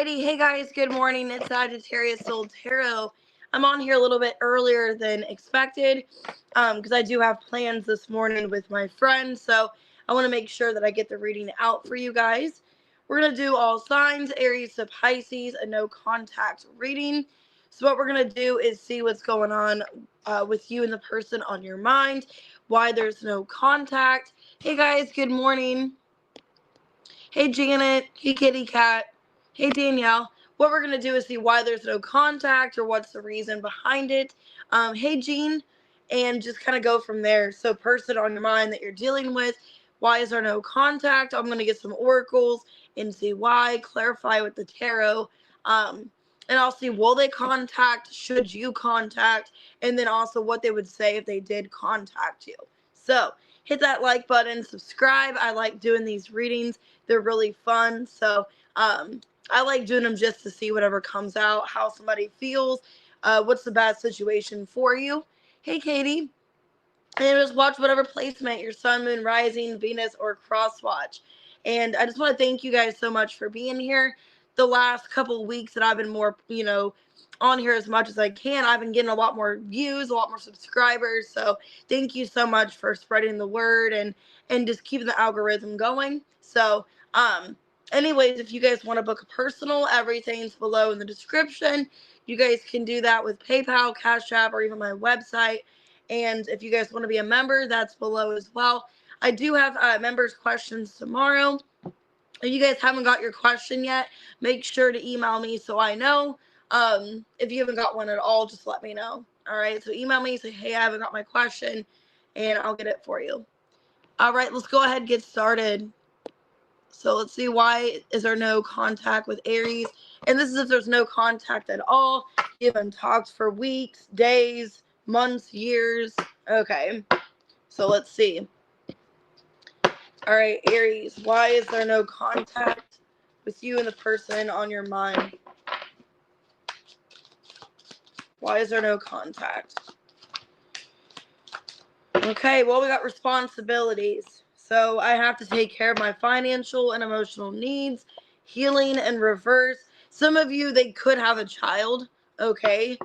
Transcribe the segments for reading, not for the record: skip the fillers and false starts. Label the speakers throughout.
Speaker 1: Alrighty, hey guys, good morning. It's Sagittarius Soul Tarot. I'm on here a little bit earlier than expected because I do have plans this morning with my friends. So I want to make sure that I get the reading out for you guys. We're going to do all signs, Aries to Pisces, a no contact reading. So what we're going to do is see what's going on with you and the person on your mind, why there's no contact. Hey guys, good morning. Hey Janet, hey Kitty Cat. Hey Danielle, what we're going to do is see why there's no contact or what's the reason behind it. Hey Jean, and just kind of go from there. So person on your mind that you're dealing with, why is there no contact? I'm going to get some oracles and see why, clarify with the tarot. And I'll see, will they contact, should you contact, and then also what they would say if they did contact you. So hit that like button, subscribe. I like doing these readings. They're really fun. So, I like doing them just to see whatever comes out, how somebody feels, what's the bad situation for you. Hey, Katie. And just watch whatever placement, your sun, moon, rising, Venus, or cross watch. And I just want to thank you guys so much for being here. The last couple of weeks that I've been more, on here as much as I can, I've been getting a lot more views, a lot more subscribers. So thank you so much for spreading the word and just keeping the algorithm going. So, anyways, if you guys want to book a personal, everything's below in the description. You guys can do that with PayPal, Cash App, or even my website. And if you guys want to be a member, that's below as well. I do have members' questions tomorrow. If you guys haven't got your question yet, make sure to email me so I know. If you haven't got one at all, just let me know. All right, so email me, say, hey, I haven't got my question, and I'll get it for you. All right, let's go ahead and get started. So let's see, why is there no contact with Aries? And this is if there's no contact at all. You haven't talked for weeks, days, months, years. Okay, so let's see. All right, Aries, why is there no contact with you and the person on your mind? Why is there no contact? Okay, well, we got responsibilities. So I have to take care of my financial and emotional needs, healing and reverse. Some of you, they could have a child, okay?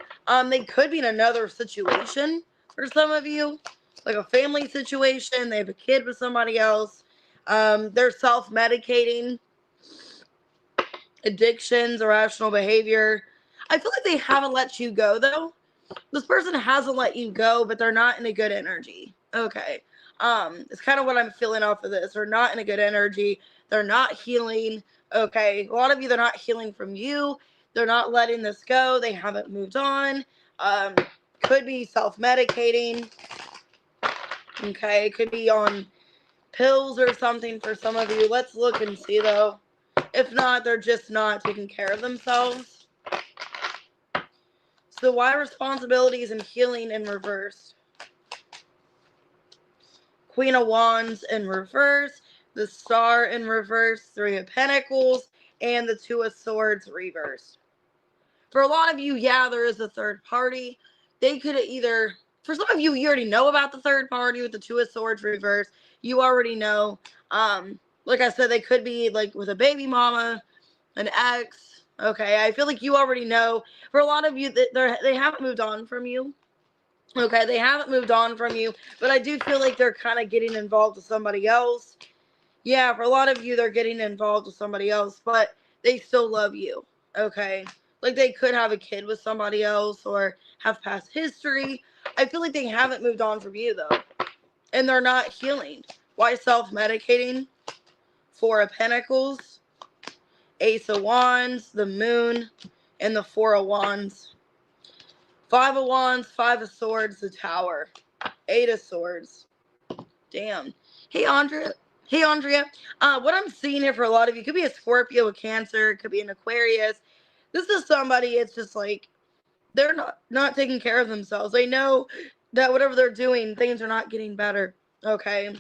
Speaker 1: They could be in another situation for some of you, like a family situation. They have a kid with somebody else. They're self-medicating, addictions, irrational behavior. I feel like they haven't let you go, though. This person hasn't let you go, but they're not in a good energy. Okay. It's kind of what I'm feeling off of this. They're not in a good energy. They're not healing. Okay. A lot of you, they're not healing from you. They're not letting this go. They haven't moved on. Could be self-medicating. Okay. Could be on pills or something for some of you. Let's look and see, though. If not, they're just not taking care of themselves. So why responsibilities and healing in reverse? Queen of Wands in reverse, the Star in reverse, Three of Pentacles, and the Two of Swords reversed. For a lot of you, yeah, there is a third party. They could either, for some of you, you already know about the third party with the Two of Swords reverse. You already know. Like I said, they could be like with a baby mama, an ex. Okay, I feel like you already know. For a lot of you, they haven't moved on from you. Okay, they haven't moved on from you, but I do feel like they're kind of getting involved with somebody else. Yeah, for a lot of you, they're getting involved with somebody else, but they still love you. Okay, like they could have a kid with somebody else or have past history. I feel like they haven't moved on from you, though, and they're not healing. Why self-medicating? Four of Pentacles, Ace of Wands, the Moon, and the Four of Wands. Five of Wands, Five of Swords, the Tower. Eight of Swords. Damn. Hey, Andrea. Hey, Andrea. What I'm seeing here for a lot of you, could be a Scorpio, a Cancer, it could be an Aquarius. This is somebody, it's just like, they're not taking care of themselves. They know that whatever they're doing, things are not getting better. Okay?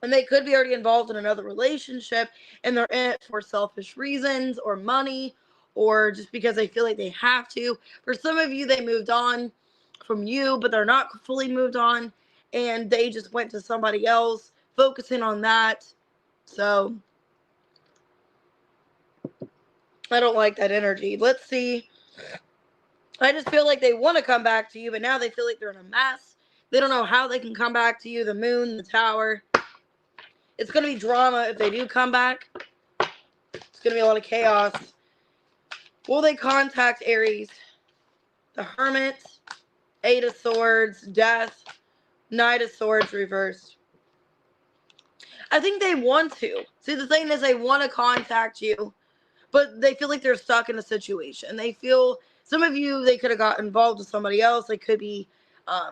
Speaker 1: And they could be already involved in another relationship, and they're in it for selfish reasons or money, or just because they feel like they have to. For some of you, they moved on from you, but they're not fully moved on, and they just went to somebody else, focusing on that. So, I don't like that energy. Let's see. I just feel like they want to come back to you, but now they feel like they're in a mess. They don't know how they can come back to you. The moon, the tower. It's going to be drama if they do come back. It's going to be a lot of chaos. Will they contact Aries? The Hermit, Eight of Swords, Death, Knight of Swords reversed. I think they want to. See, the thing is they want to contact you, but they feel like they're stuck in a situation. They feel, some of you, they could have got involved with somebody else. They could be, I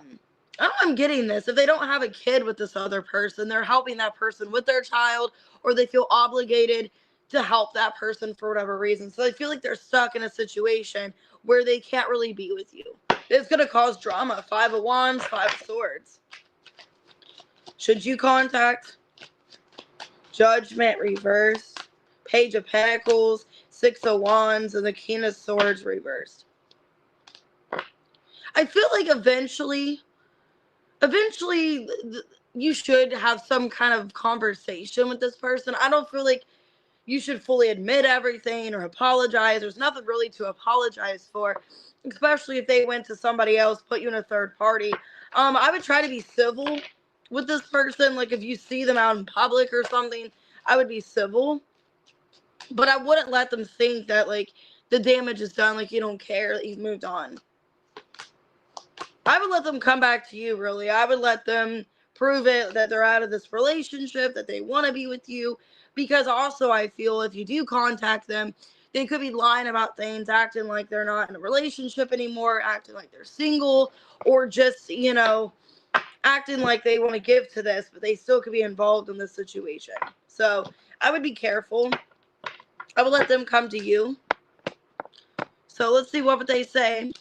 Speaker 1: don't know, I'm getting this. If they don't have a kid with this other person, they're helping that person with their child, or they feel obligated to help that person for whatever reason. So they feel like they're stuck in a situation where they can't really be with you. It's going to cause drama. Five of Wands, Five of Swords. Should you contact? Judgment reversed. Page of Pentacles, Six of Wands, and the King of Swords reversed. I feel like eventually you should have some kind of conversation with this person. I don't feel like you should fully admit everything or apologize. There's nothing really to apologize for, especially if they went to somebody else, put you in a third party. I would try to be civil with this person. Like if you see them out in public or something, I would be civil. But I wouldn't let them think that, like, the damage is done, like, you don't care, that you've moved on. I would let them come back to you, really. I would let them prove it, that they're out of this relationship, that they want to be with you. Because also, I feel if you do contact them, they could be lying about things, acting like they're not in a relationship anymore, acting like they're single, or just, you know, acting like they want to give to this, but they still could be involved in this situation. So, I would be careful. I would let them come to you. So let's see what they say.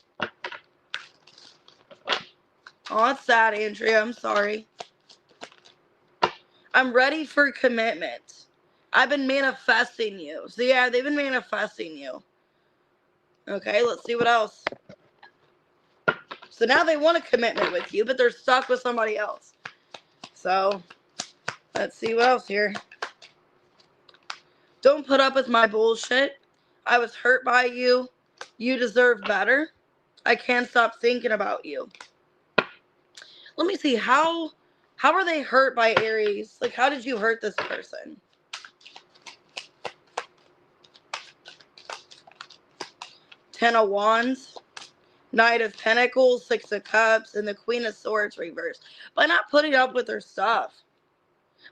Speaker 1: Oh, that's sad, Andrea. I'm sorry. I'm ready for commitment. I've been manifesting you. So yeah, they've been manifesting you. Okay, let's see what else. So now they want a commitment with you, but they're stuck with somebody else. So let's see what else here. Don't put up with my bullshit. I was hurt by you. You deserve better. I can't stop thinking about you. Let me see, how are they hurt by Aries? Like, how did you hurt this person? Ten of Wands, Knight of Pentacles, Six of Cups, and the Queen of Swords reversed. By not putting up with their stuff.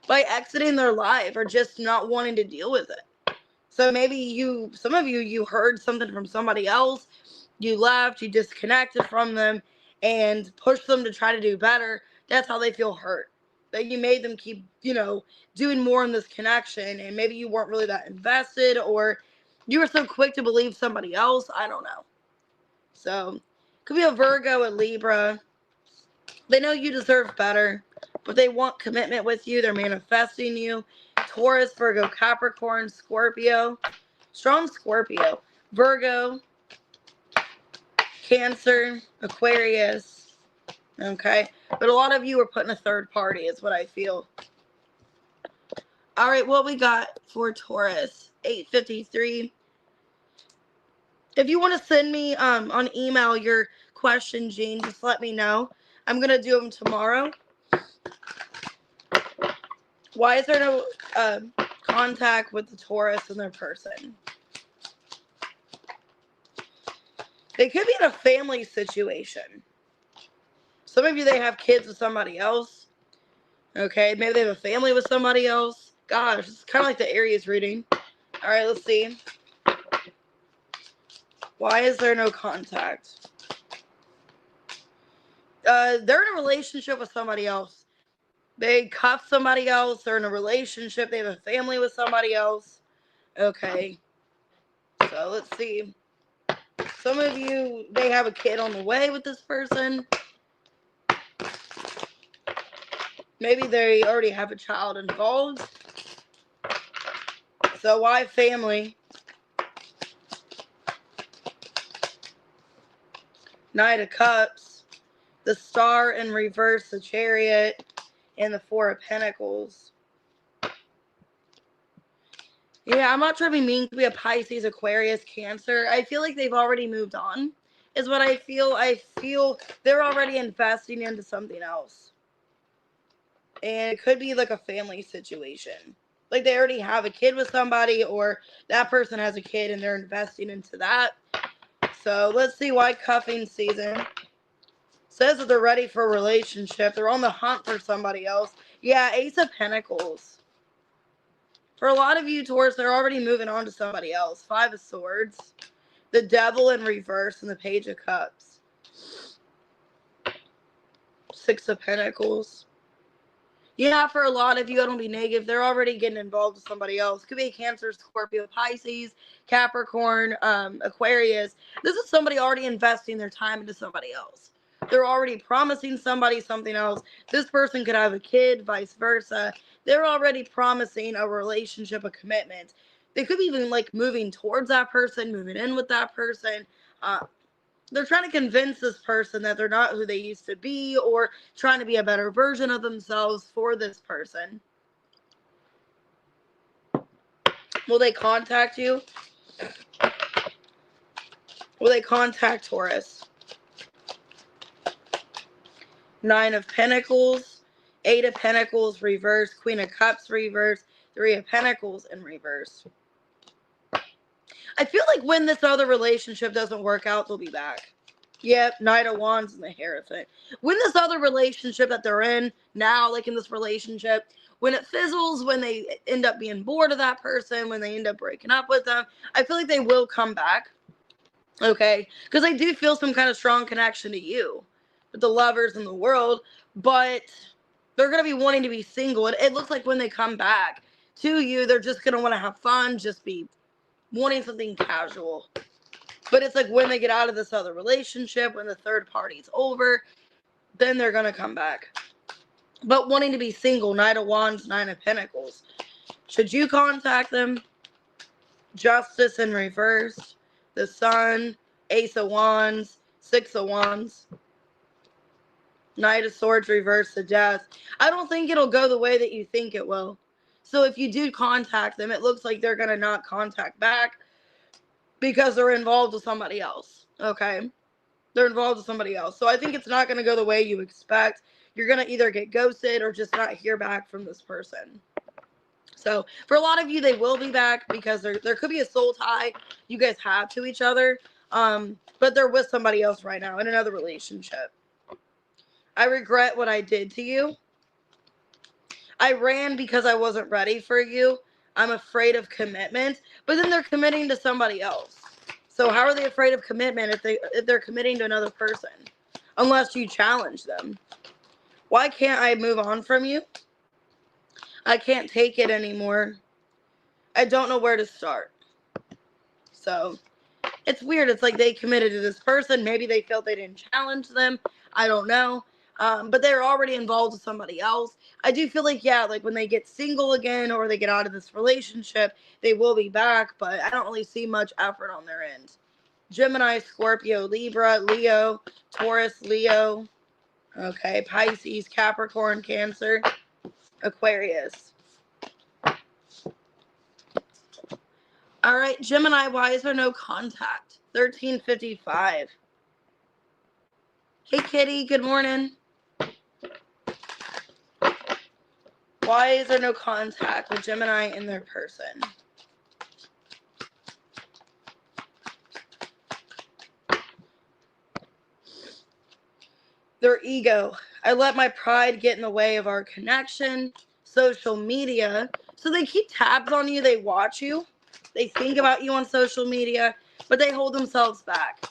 Speaker 1: By exiting their life, or just not wanting to deal with it. So maybe some of you heard something from somebody else, you left, you disconnected from them, and pushed them to try to do better. That's how they feel hurt. That you made them keep, doing more in this connection, and maybe you weren't really that invested, or you were so quick to believe somebody else. I don't know. So, could be a Virgo, a Libra. They know you deserve better, but they want commitment with you. They're manifesting you. Taurus, Virgo, Capricorn, Scorpio. Strong Scorpio. Virgo, Cancer, Aquarius. Okay? But a lot of you are putting a third party is what I feel. All right, what we got for Taurus? 8:53. If you want to send me on email your question, Jean, just let me know. I'm going to do them tomorrow. Why is there no contact with the Taurus and their person? They could be in a family situation. Some of you, they have kids with somebody else. Okay, maybe they have a family with somebody else. Gosh, it's kind of like the Aries reading. All right, let's see. Why is there no contact? They're in a relationship with somebody else. They cuff somebody else. They're in a relationship. They have a family with somebody else. Okay. So let's see. Some of you, they have a kid on the way with this person. Maybe they already have a child involved. So why family? Knight of Cups. The Star in reverse, the Chariot, and the Four of Pentacles. Yeah, I'm not trying to be mean. Could be a Pisces, Aquarius, Cancer. I feel like they've already moved on, is what I feel. I feel they're already investing into something else. And it could be like a family situation. Like they already have a kid with somebody, or that person has a kid and they're investing into that. So let's see why cuffing season. Says that they're ready for a relationship. They're on the hunt for somebody else. Yeah, Ace of Pentacles. For a lot of you, Taurus, they're already moving on to somebody else. Five of Swords. The Devil in reverse and the Page of Cups. Six of Pentacles. Yeah, for a lot of you, I don't be negative. They're already getting involved with somebody else. Could be a Cancer, Scorpio, Pisces, Capricorn, Aquarius. This is somebody already investing their time into somebody else. They're already promising somebody something else. This person could have a kid, vice versa. They're already promising a relationship, a commitment. They could be even like moving towards that person, moving in with that person. They're trying to convince this person that they're not who they used to be, or trying to be a better version of themselves for this person. Will they contact you? Will they contact Taurus? Nine of Pentacles, Eight of Pentacles reverse, Queen of Cups reverse, Three of Pentacles in reverse. I feel like when this other relationship doesn't work out, they'll be back. Yep, Knight of Wands and the Hierophant. When this other relationship that they're in now, like in this relationship, when it fizzles, when they end up being bored of that person, when they end up breaking up with them, I feel like they will come back. Okay? Because I do feel some kind of strong connection to you with the lovers in the world, but they're going to be wanting to be single. It looks like when they come back to you, they're just going to want to have fun, just be wanting something casual. But it's like when they get out of this other relationship, when the third party's over, then they're going to come back. But wanting to be single, Knight of Wands, Nine of Pentacles. Should you contact them? Justice in reverse, the Sun, Ace of Wands, Six of Wands, Knight of Swords reverse, the Death. I don't think it'll go the way that you think it will. So if you do contact them, it looks like they're going to not contact back because they're involved with somebody else. Okay? They're involved with somebody else. So I think it's not going to go the way you expect. You're going to either get ghosted or just not hear back from this person. So for a lot of you, they will be back because there could be a soul tie you guys have to each other. But they're with somebody else right now in another relationship. I regret what I did to you. I ran because I wasn't ready for you. I'm afraid of commitment. But then they're committing to somebody else. So how are they afraid of commitment if they're committing to another person? Unless you challenge them. Why can't I move on from you? I can't take it anymore. I don't know where to start. So it's weird. It's like they committed to this person. Maybe they felt they didn't challenge them. I don't know. But they're already involved with somebody else. I do feel like, yeah, like when they get single again or they get out of this relationship, they will be back. But I don't really see much effort on their end. Gemini, Scorpio, Libra, Leo, Taurus, Leo. Okay, Pisces, Capricorn, Cancer, Aquarius. All right, Gemini, why is there no contact? 1355. Hey, Kitty, good morning. Why is there no contact with Gemini and their person? Their ego. I let my pride get in the way of our connection. Social media. So they keep tabs on you. They watch you. They think about you on social media, but they hold themselves back.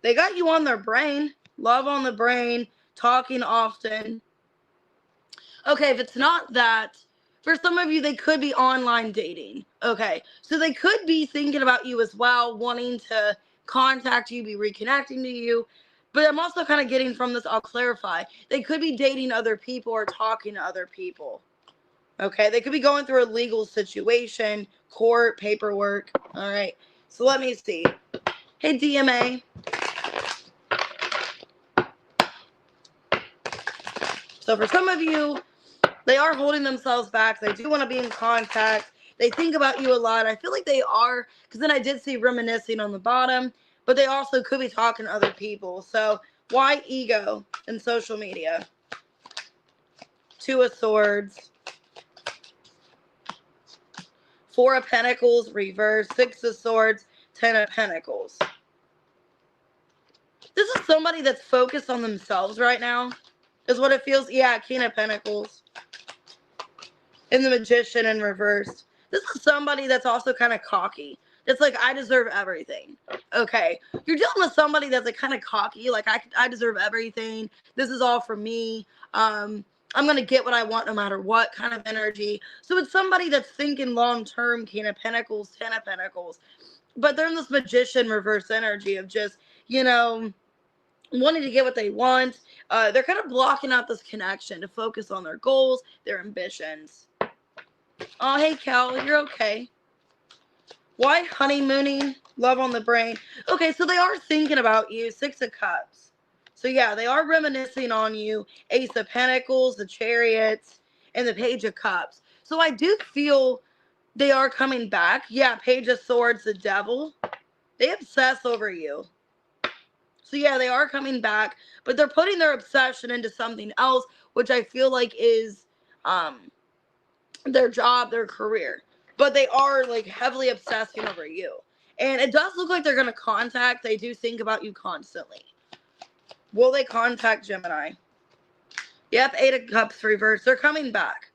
Speaker 1: They got you on their brain. Love on the brain. Talking often. Okay, if it's not that, for some of you, they could be online dating. Okay, so they could be thinking about you as well, wanting to contact you, be reconnecting to you. But I'm also kind of getting from this, I'll clarify. They could be dating other people or talking to other people. Okay, they could be going through a legal situation, court, paperwork. All right, so let me see. Hey, DMA. So for some of you, They are holding themselves back. They do want to be in contact. They think about you a lot. I feel like they are, because then I did see reminiscing on the bottom, but they also could be talking to other people. So why ego in social media? Two of Swords, Four of Pentacles, reverse, Six of Swords, Ten of Pentacles. This is somebody that's focused on themselves right now, is what it feels. Yeah, King of Pentacles. And the Magician in reverse. This is somebody that's also kind of cocky. It's like, I deserve everything. Okay. You're dealing with somebody that's like kind of cocky. Like, I deserve everything. This is all for me. I'm going to get what I want no matter what kind of energy. So it's somebody that's thinking long-term, King of Pentacles, Ten of Pentacles. But they're in this Magician reverse energy of just, you know, wanting to get what they want. They're kind of blocking out this connection to focus on their goals, their ambitions. Oh, hey, Cal, you're okay. Why honeymooning? Love on the brain. Okay, so they are thinking about you. Six of Cups. So, yeah, they are reminiscing on you. Ace of Pentacles, the Chariots, and the Page of Cups. So I do feel they are coming back. Yeah, Page of Swords, the Devil. They obsess over you. So, yeah, they are coming back, but they're putting their obsession into something else, which I feel like is their job, their career. But they are, like, heavily obsessing over you. And it does look like they're going to contact. They do think about you constantly. Will they contact Gemini? Yep, Eight of Cups, reverse. They're coming back.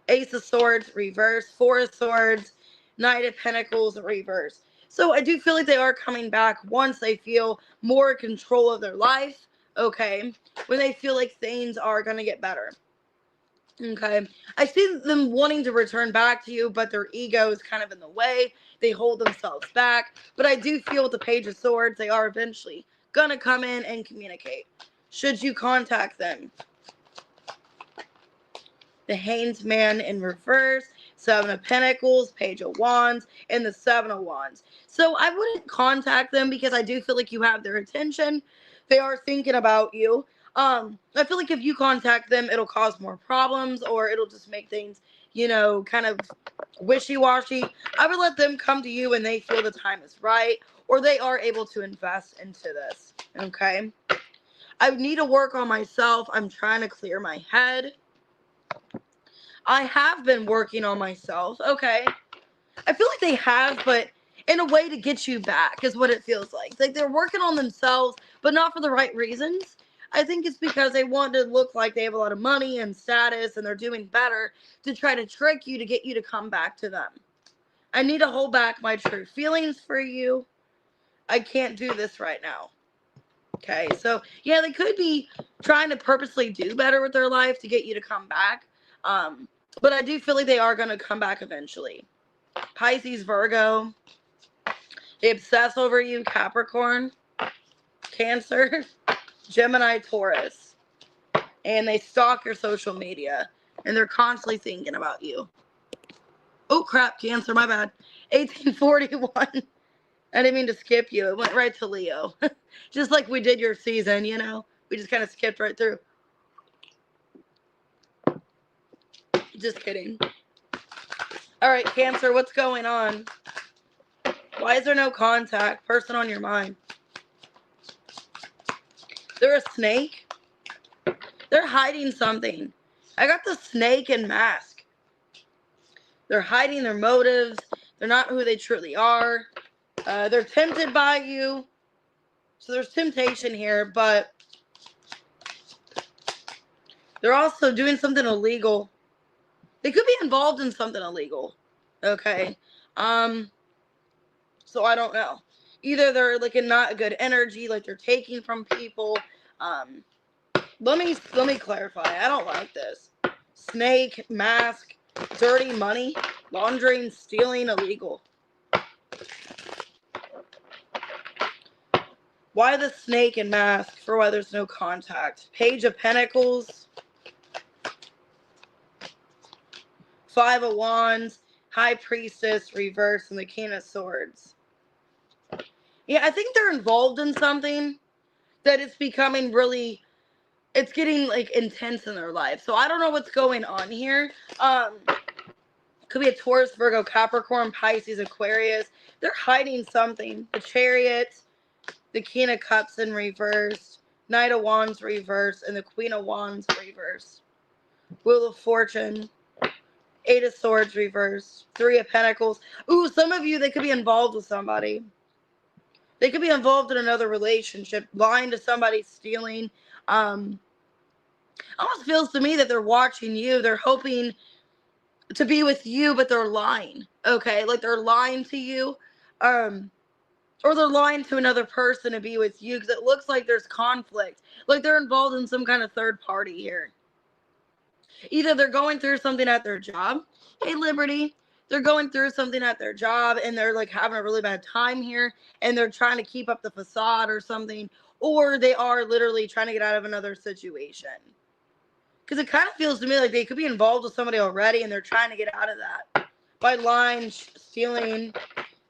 Speaker 1: Ace of Swords, reverse. Four of Swords, Knight of Pentacles, reverse. So I do feel like they are coming back once they feel more control of their life, okay? When they feel like things are going to get better, okay? I see them wanting to return back to you, but their ego is kind of in the way. They hold themselves back. But I do feel with the Page of Swords, they are eventually going to come in and communicate. Should you contact them? The Hanged Man in reverse, Seven of Pentacles, Page of Wands, and the Seven of Wands. So I wouldn't contact them because I do feel like you have their attention. They are thinking about you. I feel like if you contact them, it'll cause more problems, or it'll just make things, you know, kind of wishy-washy. I would let them come to you when they feel the time is right, or they are able to invest into this, okay? I need to work on myself. I'm trying to clear my head. I have been working on myself. Okay. I feel like they have, but in a way to get you back is what it feels like. Like they're working on themselves, but not for the right reasons. I think it's because they want to look like they have a lot of money and status and they're doing better to try to trick you to get you to come back to them. I need to hold back my true feelings for you. I can't do this right now. Okay. So, yeah, they could be trying to purposely do better with their life to get you to come back. But I do feel like they are going to come back eventually. Pisces, Virgo. They obsess over you. Capricorn, Cancer, Gemini, Taurus. And they stalk your social media. And they're constantly thinking about you. Oh, crap. Cancer, my bad. 1841. I didn't mean to skip you. It went right to Leo. Just like we did your season, you know. We just kind of skipped right through. Just kidding. All right, Cancer, what's going on? Why is there no contact? Person on your mind. They're a snake. They're hiding something. I got the snake and mask. They're hiding their motives. They're not who they truly are. They're tempted by you. So there's temptation here, but they're also doing something illegal. They could be involved in something illegal. Okay. So I don't know. Either they're like in not a good energy, like they're taking from people. Let me clarify. I don't like this. Snake, mask, dirty money, laundering, stealing, illegal. Why the snake and mask for why there's no contact? Page of Pentacles, Five of Wands, High Priestess, reverse, and the King of Swords. Yeah, I think they're involved in something that is becoming really it's getting like intense in their life. So I don't know what's going on here. Could be a Taurus, Virgo, Capricorn, Pisces, Aquarius. They're hiding something. The Chariot, the King of Cups in reverse, Knight of Wands reverse, and the Queen of Wands reverse. Wheel of Fortune, Eight of Swords reverse, Three of Pentacles. Ooh, some of you, they could be involved with somebody. They could be involved in another relationship, lying to somebody, stealing. Almost feels to me that they're watching you. They're hoping to be with you, but they're lying. Okay, like they're lying to you. Or they're lying to another person to be with you, because it looks like there's conflict. Like they're involved in some kind of third party here. Either they're going through something at their job. Hey, Liberty. They're going through something at their job and they're like having a really bad time here and they're trying to keep up the facade or something. Or they are literally trying to get out of another situation. Because it kind of feels to me like they could be involved with somebody already and they're trying to get out of that. By lying, stealing,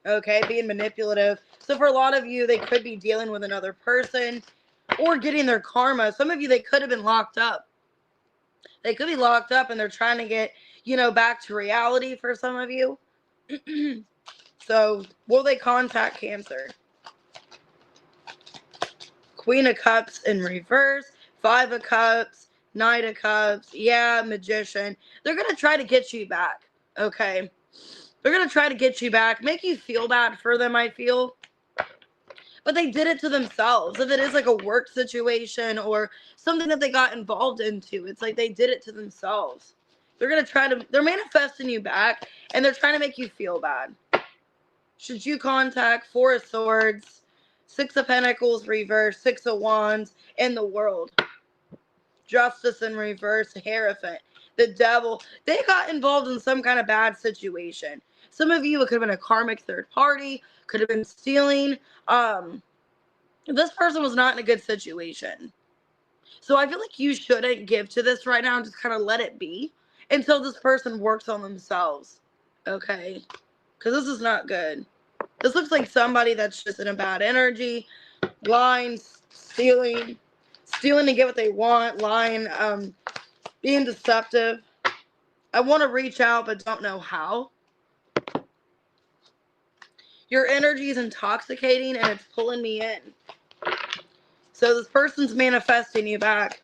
Speaker 1: okay, being manipulative. So for a lot of you, they could be dealing with another person or getting their karma. Some of you, they could have been locked up. They could be locked up and they're trying to get, back to reality for some of you. So will they contact Cancer? Queen of Cups in reverse, Five of Cups, Knight of Cups, yeah, Magician. They're going to try to get you back, okay? They're going to try to get you back, make you feel bad for them, I feel. But they did it to themselves. If it is like a work situation or something that they got involved into, it's like they did it to themselves. They're going to they're manifesting you back and they're trying to make you feel bad. Should you contact Four of Swords, Six of Pentacles reverse, Six of Wands, and the World. Justice in reverse, Hierophant, the Devil. They got involved in some kind of bad situation. Some of you, it could have been a karmic third party, could have been stealing. This person was not in a good situation. So I feel like you shouldn't give to this right now and just kind of let it be until this person works on themselves. Okay? Because this is not good. This looks like somebody that's just in a bad energy, lying, stealing to get what they want, lying, being deceptive. I want to reach out but don't know how. Your energy is intoxicating and it's pulling me in. So this person's manifesting you back.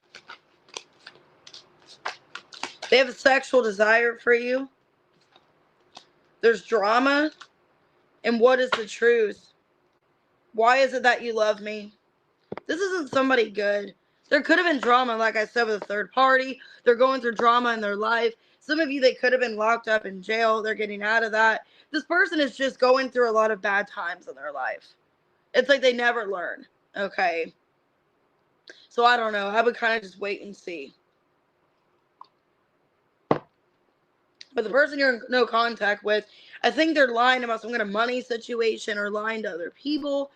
Speaker 1: They have a sexual desire for you. There's drama. And what is the truth? Why is it that you love me? This isn't somebody good. There could have been drama, like I said, with a third party. They're going through drama in their life. Some of you, they could have been locked up in jail. They're getting out of that. This person is just going through a lot of bad times in their life. It's like they never learn. Okay. So I don't know. I would kind of just wait and see. But the person you're in no contact with, I think they're lying about some kind of money situation or lying to other people.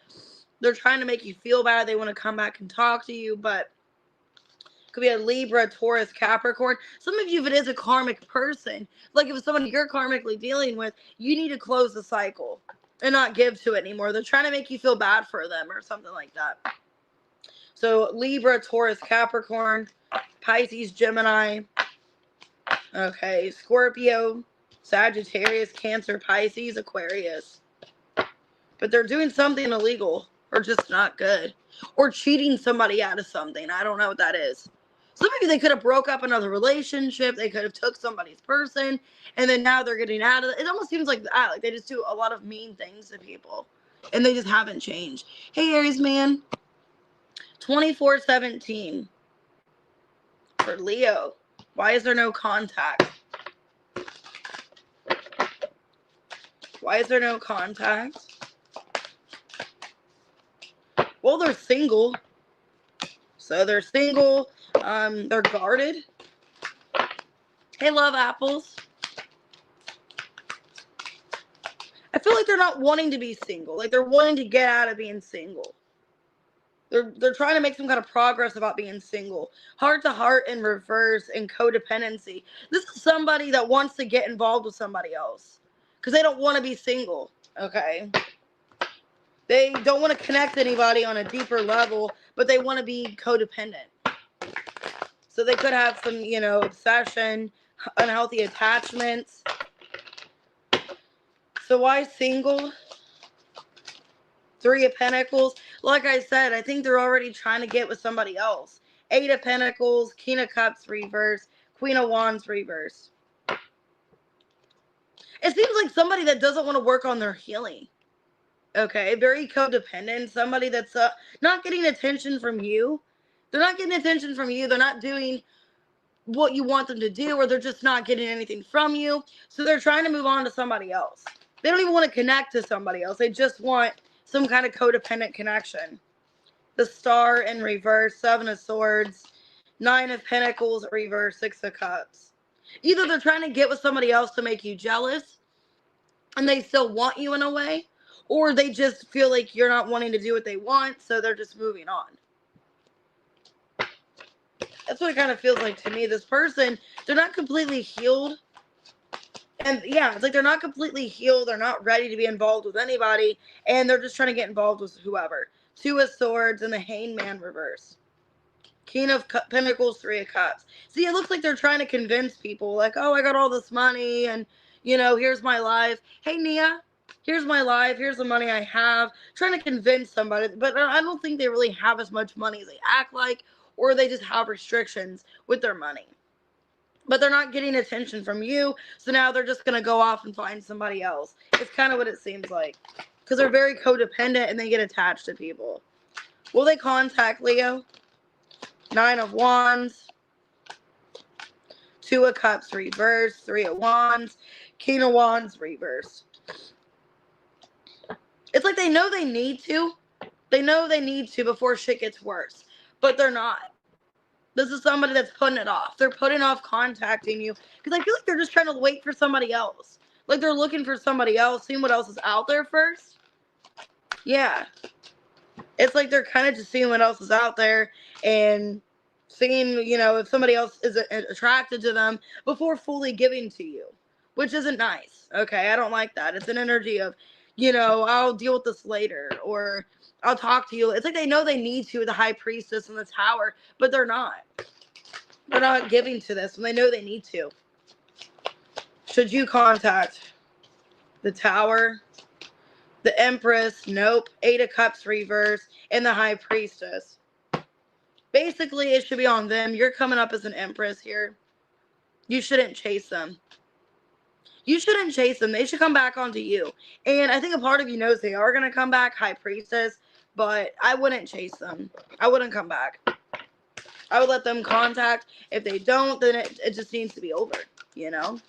Speaker 1: They're trying to make you feel bad. They want to come back and talk to you, but it could be a Libra, Taurus, Capricorn. Some of you, if it is a karmic person, like if it's someone you're karmically dealing with, you need to close the cycle and not give to it anymore. They're trying to make you feel bad for them or something like that. So Libra, Taurus, Capricorn, Pisces, Gemini, okay, Scorpio, Sagittarius, Cancer, Pisces, Aquarius. But they're doing something illegal or just not good. Or cheating somebody out of something. I don't know what that is. So maybe they could have broke up another relationship. They could have took somebody's person. And then now they're getting out of it. It almost seems like that. Like they just do a lot of mean things to people. And they just haven't changed. Hey, Aries man. 24/17 for Leo. Why is there no contact? Why is there no contact? Well, they're single. So they're single. They're guarded. Hey, love apples. I feel like they're not wanting to be single. Like they're wanting to get out of being single. They're trying to make some kind of progress about being single. Heart to heart in reverse and codependency. This is somebody that wants to get involved with somebody else. Because they don't want to be single. Okay. They don't want to connect anybody on a deeper level, but they want to be codependent. So they could have some, you know, obsession, unhealthy attachments. So why single? Three of Pentacles. Like I said, I think they're already trying to get with somebody else. Eight of Pentacles, King of Cups reverse, Queen of Wands reverse. It seems like somebody that doesn't want to work on their healing. Okay, very codependent. Somebody that's not getting attention from you. They're not getting attention from you. They're not doing what you want them to do, or they're just not getting anything from you. So they're trying to move on to somebody else. They don't even want to connect to somebody else. They just want some kind of codependent connection. The Star in reverse, Seven of Swords, Nine of Pentacles reverse, Six of Cups. Either they're trying to get with somebody else to make you jealous, and they still want you in a way, or they just feel like you're not wanting to do what they want, so they're just moving on. That's what it kind of feels like to me. This person, they're not completely healed. And yeah, it's like they're not completely healed. They're not ready to be involved with anybody. And they're just trying to get involved with whoever. Two of Swords and the Hangman reverse. King of Pentacles, Three of Cups. See, it looks like they're trying to convince people. Like, oh, I got all this money. And, you know, here's my life. Hey, Nia, here's my life. Here's the money I have. Trying to convince somebody. But I don't think they really have as much money as they act like. Or they just have restrictions with their money. But they're not getting attention from you, so now they're just going to go off and find somebody else. It's kind of what it seems like. Because they're very codependent and they get attached to people. Will they contact Leo? Nine of Wands. Two of Cups reverse. Three of Wands. King of Wands reverse. It's like they know they need to. They know they need to before shit gets worse. But they're not. This is somebody that's putting it off. They're putting off contacting you. Because I feel like they're just trying to wait for somebody else. Like they're looking for somebody else, seeing what else is out there first. Yeah. It's like they're kind of just seeing what else is out there. And seeing, you know, if somebody else is attracted to them before fully giving to you. Which isn't nice. Okay, I don't like that. It's an energy of, you know, I'll deal with this later. Or I'll talk to you. It's like they know they need to with the High Priestess and the Tower, but they're not. They're not giving to this when they know they need to. Should you contact the Tower, the Empress? Nope. Eight of Cups reverse, and the High Priestess. Basically, it should be on them. You're coming up as an Empress here. You shouldn't chase them. You shouldn't chase them. They should come back onto you. And I think a part of you knows they are going to come back, High Priestess. But I wouldn't chase them. I wouldn't come back. I would let them contact. If they don't, then it just needs to be over, you know?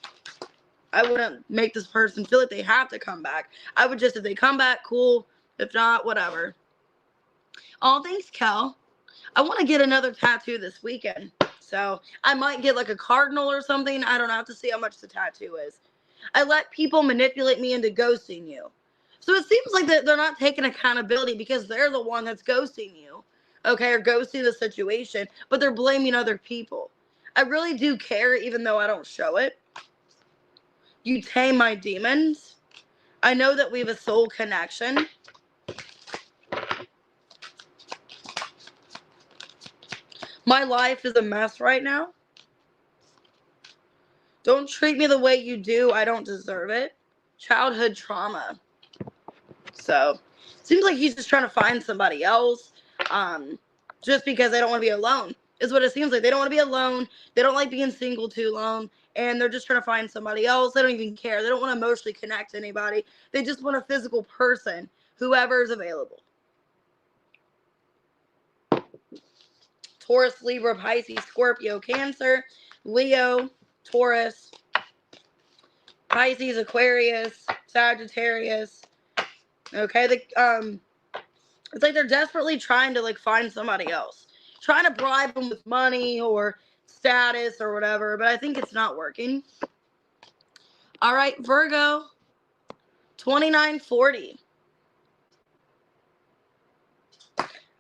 Speaker 1: I wouldn't make this person feel like they have to come back. I would just, if they come back, cool. If not, whatever. Oh, thanks, Kel. I want to get another tattoo this weekend. So I might get like a cardinal or something. I don't know. I have to see how much the tattoo is. I let people manipulate me into ghosting you. So it seems like they're not taking accountability because they're the one that's ghosting you, okay, or ghosting the situation, but they're blaming other people. I really do care, even though I don't show it. You tame my demons. I know that we have a soul connection. My life is a mess right now. Don't treat me the way you do. I don't deserve it. Childhood trauma. So, seems like he's just trying to find somebody else, just because they don't want to be alone, is what it seems like. They don't want to be alone. They don't like being single too long, and they're just trying to find somebody else. They don't even care. They don't want to emotionally connect to anybody. They just want a physical person, whoever is available. Taurus, Libra, Pisces, Scorpio, Cancer, Leo, Taurus, Pisces, Aquarius, Sagittarius. Okay, it's like they're desperately trying to like find somebody else, trying to bribe them with money or status or whatever, but I think it's not working. All right, Virgo, 2940.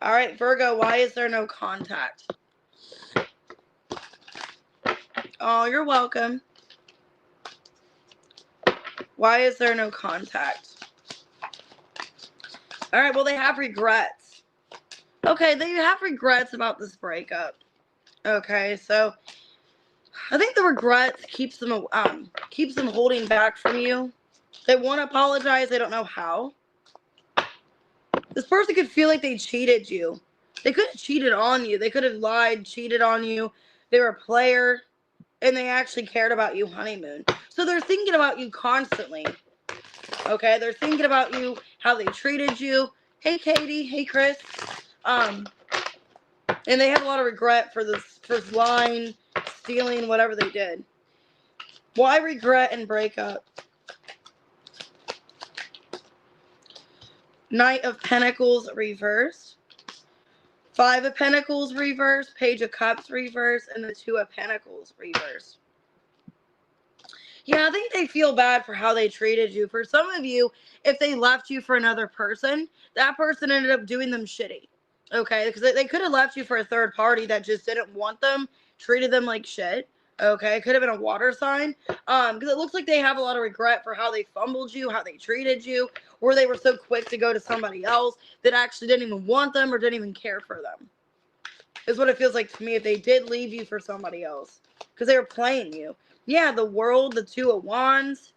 Speaker 1: All right, Virgo, why is there no contact? Oh, you're welcome. Why is there no contact? All right, well, they have regrets. Okay, they have regrets about this breakup. Okay, so I think the regret keeps them holding back from you. They want to apologize, they don't know how. This person could feel like they cheated you. They could have cheated on you. They could have lied, cheated on you. They were a player, and they actually cared about you honeymoon. So they're thinking about you constantly. Okay, they're thinking about you, how they treated you. Hey, Katie. Hey, Chris. And they have a lot of regret for this, for lying, stealing, whatever they did. Why regret and break up? Knight of Pentacles reversed. Five of Pentacles reversed. Page of Cups reversed. And the Two of Pentacles reversed. Yeah, I think they feel bad for how they treated you. For some of you, if they left you for another person, that person ended up doing them shitty. Okay, because they could have left you for a third party that just didn't want them, treated them like shit. Okay, it could have been a water sign. Because it looks like they have a lot of regret for how they fumbled you, how they treated you, or they were so quick to go to somebody else that actually didn't even want them or didn't even care for them. Is what it feels like to me if they did leave you for somebody else. Because they were playing you. Yeah, the World, the Two of Wands,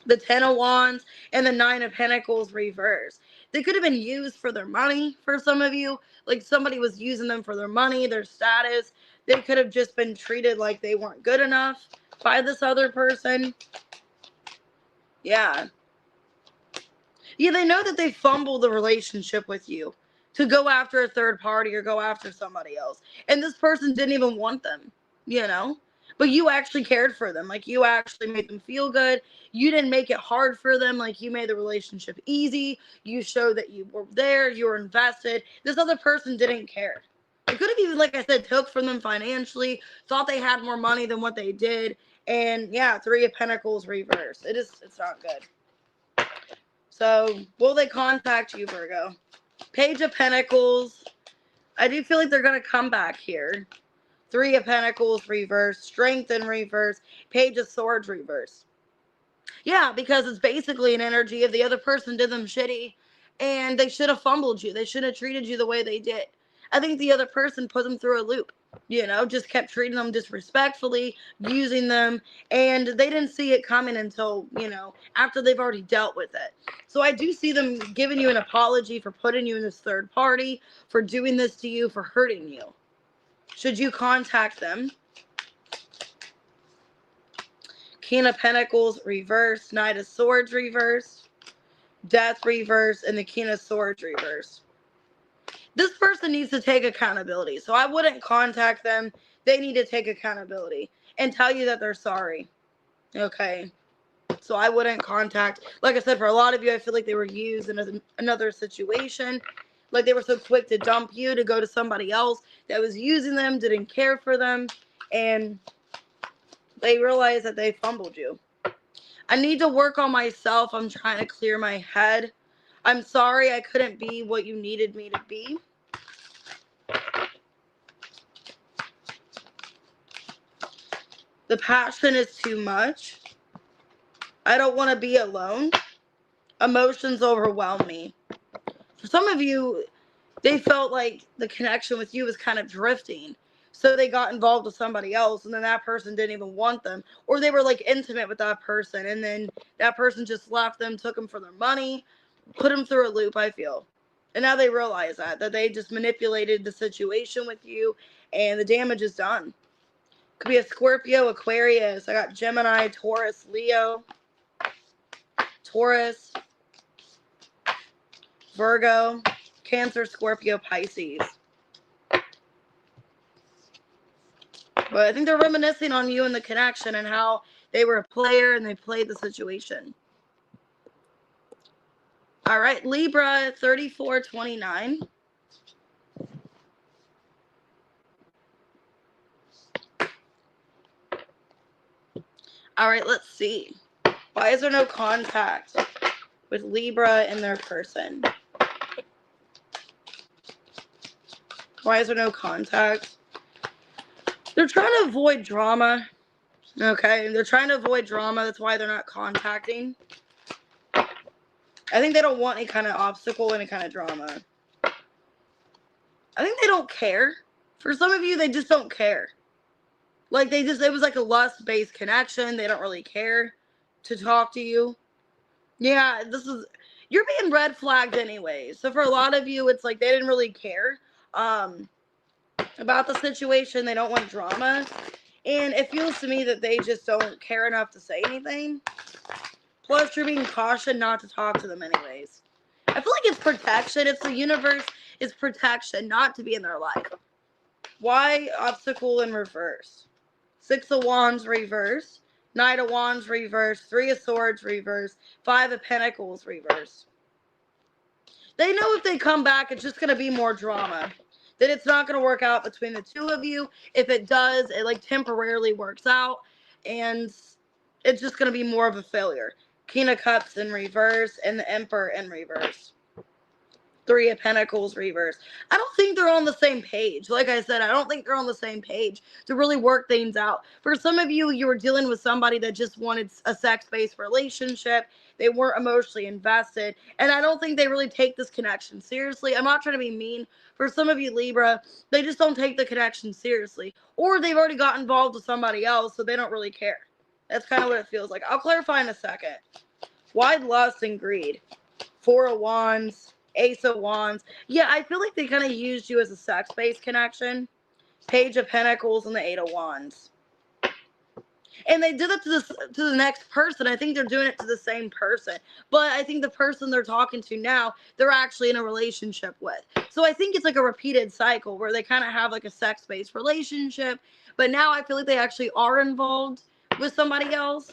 Speaker 1: the Ten of Wands, and the Nine of Pentacles reversed. They could have been used for their money for some of you. Like somebody was using them for their money, their status. They could have just been treated like they weren't good enough by this other person. Yeah. Yeah, they know that they fumbled the relationship with you to go after a third party or go after somebody else. And this person didn't even want them, you know? But you actually cared for them. Like, you actually made them feel good. You didn't make it hard for them. Like, you made the relationship easy. You showed that you were there. You were invested. This other person didn't care. It could have even, like I said, took from them financially, thought they had more money than what they did. And, yeah, Three of Pentacles reversed. It's not good. So, will they contact you, Virgo? Page of Pentacles. I do feel like they're going to come back here. Three of Pentacles reverse. Strength in reverse. Page of Swords reverse. Yeah, because it's basically an energy of the other person did them shitty, and they should have fumbled you. They should have treated you the way they did. I think the other person put them through a loop. You know, just kept treating them disrespectfully, using them, and they didn't see it coming until, you know, after they've already dealt with it. So I do see them giving you an apology for putting you in this third party, for doing this to you, for hurting you. Should you contact them? King of Pentacles reverse, Knight of Swords reverse, Death reverse, and the King of Swords reverse. This person needs to take accountability. So I wouldn't contact them. They need to take accountability and tell you that they're sorry. Okay. So I wouldn't contact. Like I said, for a lot of you, I feel like they were used in another situation. Like they were so quick to dump you to go to somebody else that was using them, didn't care for them, and they realized that they fumbled you. I need to work on myself. I'm trying to clear my head. I'm sorry I couldn't be what you needed me to be. The passion is too much. I don't want to be alone. Emotions overwhelm me. For some of you, they felt like the connection with you was kind of drifting. So they got involved with somebody else, and then that person didn't even want them. Or they were like intimate with that person, and then that person just left them, took them for their money, put them through a loop, I feel. And now they realize that they just manipulated the situation with you, and the damage is done. Could be a Scorpio, Aquarius. I got Gemini, Taurus, Leo, Taurus, Virgo, Cancer, Scorpio, Pisces. But I think they're reminiscing on you and the connection and how they were a player and they played the situation. All right, Libra, 3429. All right, let's see. Why is there no contact with Libra and their person? Why is there no contact? They're trying to avoid drama. Okay, they're trying to avoid drama. That's why they're not contacting. I think they don't want any kind of obstacle, any kind of drama. I think they don't care For some of you, they just don't care. Like, it was like a lust-based connection. They don't really care to talk to you. Yeah, you're being red flagged anyway. So for a lot of you, it's like they didn't really care about the situation. They don't want drama. And it feels to me that they just don't care enough to say anything. Plus, you're being cautioned not to talk to them anyways. I feel like it's protection. It's the universe. It's protection not to be in their life. Why obstacle in reverse? 6 of Wands reverse. Knight of Wands reverse. 3 of Swords reverse. 5 of Pentacles reverse. They know if they come back, it's just going to be more drama. That it's not going to work out between the two of you. If it does, it like temporarily works out. And it's just going to be more of a failure. King of Cups in reverse and the Emperor in reverse. 3 of Pentacles reverse. I don't think they're on the same page. Like I said, I don't think they're on the same page to really work things out. For some of you, you were dealing with somebody that just wanted a sex-based relationship. They weren't emotionally invested. And I don't think they really take this connection seriously. I'm not trying to be mean. For some of you, Libra, they just don't take the connection seriously. Or they've already got involved with somebody else, so they don't really care. That's kind of what it feels like. I'll clarify in a second. Why lust and greed? 4 of Wands. Ace of Wands. Yeah, I feel like they kind of used you as a sex-based connection. Page of Pentacles and the 8 of Wands. And they did it to the next person. I think they're doing it to the same person. But I think the person they're talking to now, they're actually in a relationship with. So I think it's like a repeated cycle where they kind of have like a sex-based relationship. But now I feel like they actually are involved with somebody else.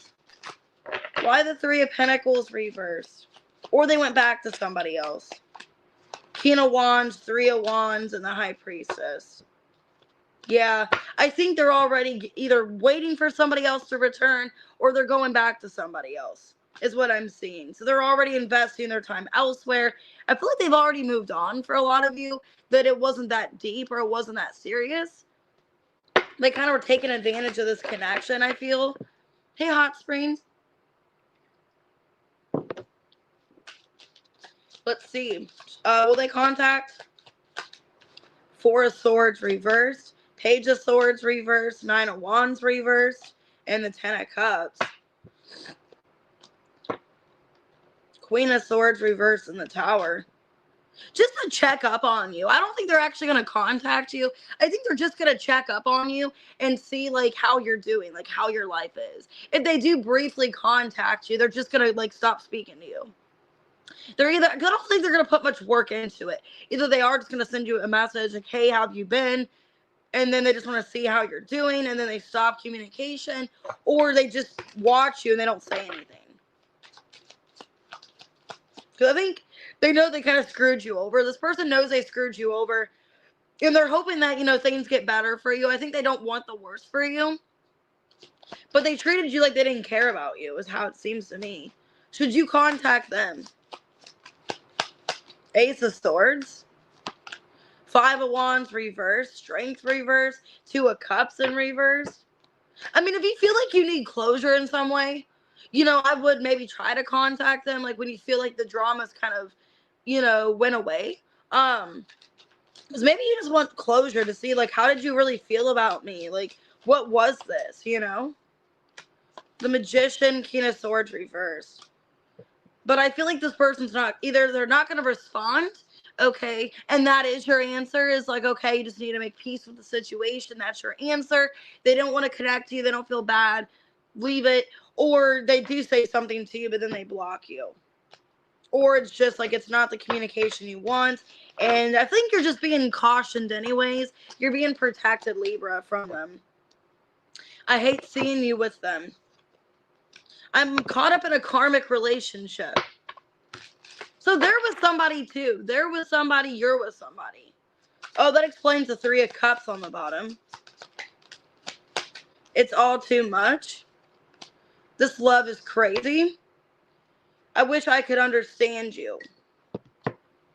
Speaker 1: Why the 3 of Pentacles reversed? Or they went back to somebody else. King of Wands, 3 of Wands, and the High Priestess. Yeah, I think they're already either waiting for somebody else to return or they're going back to somebody else, is what I'm seeing. So they're already investing their time elsewhere. I feel like they've already moved on for a lot of you, that it wasn't that deep or it wasn't that serious. They kind of were taking advantage of this connection, I feel. Hey, Hot Springs. Let's see. Will they contact? 4 of Swords reversed. Page of Swords reversed. 9 of Wands reversed. And the 10 of Cups. Queen of Swords reversed in the Tower. Just to check up on you. I don't think they're actually going to contact you. I think they're just going to check up on you and see like how you're doing, like how your life is. If they do briefly contact you, they're just going to like stop speaking to you. I don't think they're going to put much work into it. Either they are just going to send you a message like, hey, how have you been? And then they just want to see how you're doing. And then they stop communication. Or they just watch you and they don't say anything. Because I think they know they kind of screwed you over. This person knows they screwed you over. And they're hoping that, things get better for you. I think they don't want the worst for you. But they treated you like they didn't care about you, is how it seems to me. Should you contact them? Ace of Swords. 5 of Wands reverse. Strength reverse. 2 of Cups in reverse. I mean, if you feel like you need closure in some way, I would maybe try to contact them. Like when you feel like the drama's kind of, went away. Because maybe you just want closure to see, like, how did you really feel about me? Like, what was this, The Magician, King of Swords reverse. But I feel like this person's either they're not going to respond, okay, and that is your answer, is like, okay, you just need to make peace with the situation. That's your answer. They don't want to connect to you. They don't feel bad. Leave it. Or they do say something to you, but then they block you. Or it's just like it's not the communication you want. And I think you're just being cautioned anyways. You're being protected, Libra, from them. I hate seeing you with them. I'm caught up in a karmic relationship. So they're with somebody too. They're with somebody, you're with somebody. Oh, that explains the 3 of Cups on the bottom. It's all too much. This love is crazy. I wish I could understand you.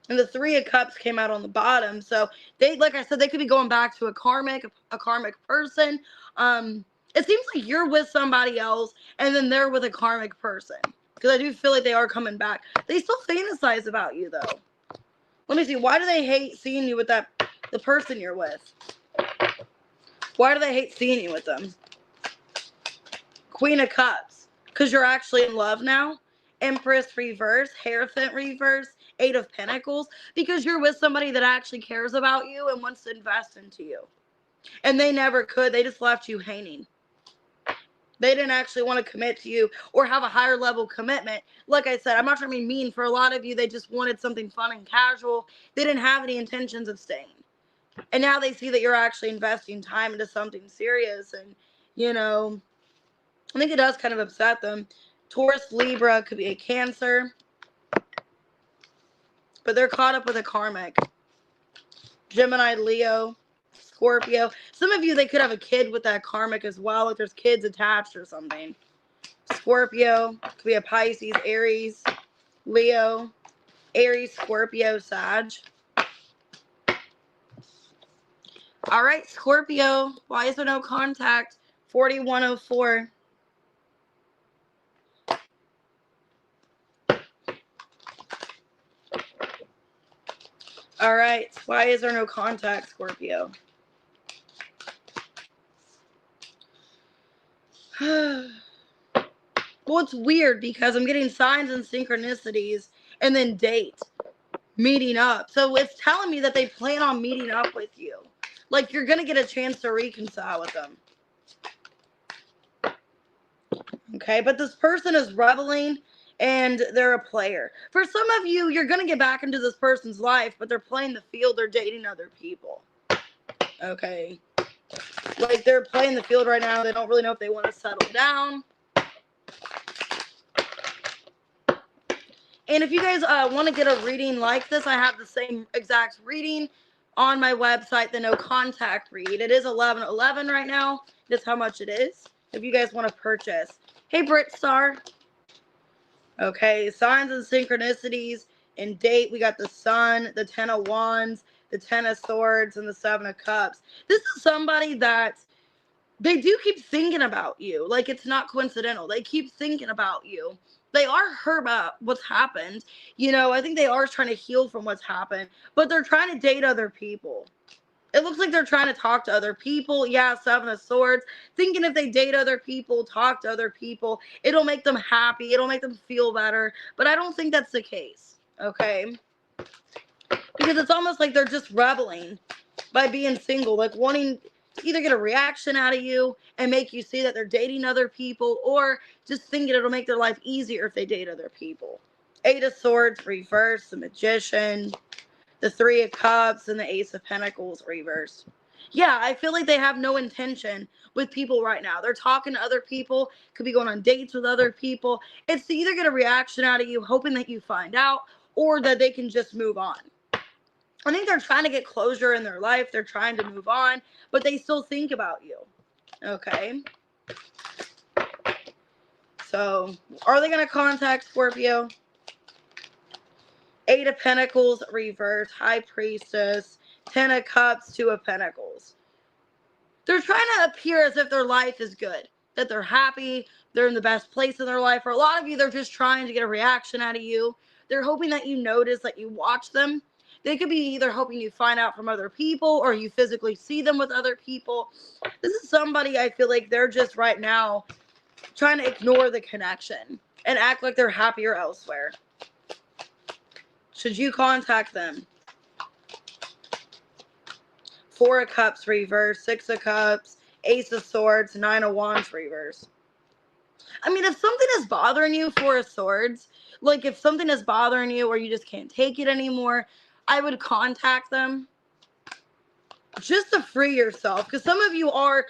Speaker 1: And the 3 of Cups came out on the bottom. So they, like I said, they could be going back to a karmic person. It seems like you're with somebody else and then they're with a karmic person. Because I do feel like they are coming back. They still fantasize about you though. Let me see. Why do they hate seeing you with the person you're with? Why do they hate seeing you with them? Queen of Cups. Because you're actually in love now. Empress reverse. Hierophant reverse. 8 of Pentacles. Because you're with somebody that actually cares about you and wants to invest into you. And they never could. They just left you hanging. They didn't actually want to commit to you or have a higher level commitment. Like I said, I'm not trying to be mean. For a lot of you, they just wanted something fun and casual. They didn't have any intentions of staying. And now they see that you're actually investing time into something serious. And, you know, I think it does kind of upset them. Taurus, Libra, could be a Cancer. But they're caught up with a karmic. Gemini, Leo, Scorpio. Some of you, they could have a kid with that karmic as well. If there's kids attached or something. Scorpio, could be a Pisces, Aries, Leo, Aries, Scorpio, Sag. All right, Scorpio, why is there no contact? 4104. All right, why is there no contact, Scorpio? Well, it's weird because I'm getting signs and synchronicities and then date, meeting up. So it's telling me that they plan on meeting up with you. Like, you're going to get a chance to reconcile with them. Okay, but this person is rebelling and they're a player. For some of you, you're going to get back into this person's life, but they're playing the field. They're dating other people. Okay. Like, they're playing the field right now. They don't really know if they want to settle down. And if you guys want to get a reading like this, I have the same exact reading on my website, the no contact read. It is $11.11 right now. That's how much it is. If you guys want to purchase. Hey, Brit Star. Okay, signs and synchronicities and date. We got the Sun, the 10 of Wands, the 10 of Swords, and the 7 of Cups. This is somebody that they do keep thinking about you. Like, it's not coincidental. They keep thinking about you. They are hurt about what's happened. You know, I think they are trying to heal from what's happened, but they're trying to date other people. It looks like they're trying to talk to other people. Yeah, 7 of Swords. Thinking if they date other people, talk to other people, it'll make them happy. It'll make them feel better. But I don't think that's the case. Okay? Because it's almost like they're just rebelling by being single. Like, wanting to either get a reaction out of you and make you see that they're dating other people, or just thinking it'll make their life easier if they date other people. 8 of Swords, reverse, the Magician, the 3 of Cups, and the Ace of Pentacles, reverse. Yeah, I feel like they have no intention with people right now. They're talking to other people, could be going on dates with other people. It's to either get a reaction out of you, hoping that you find out, or that they can just move on. I think they're trying to get closure in their life. They're trying to move on, but they still think about you. Okay? So, are they going to contact Scorpio? 8 of Pentacles, reverse, High Priestess, 10 of Cups, 2 of Pentacles. They're trying to appear as if their life is good, that they're happy, they're in the best place in their life. For a lot of you, they're just trying to get a reaction out of you. They're hoping that you notice, that you watch them. They could be either hoping you find out from other people, or you physically see them with other people. This is somebody, I feel like they're just right now trying to ignore the connection and act like they're happier elsewhere. Should you contact them? 4 of Cups, reverse, 6 of Cups, Ace of Swords, 9 of Wands, reverse. I mean, if something is bothering you, 4 of Swords, like if something is bothering you or you just can't take it anymore, I would contact them just to free yourself. Because some of you are,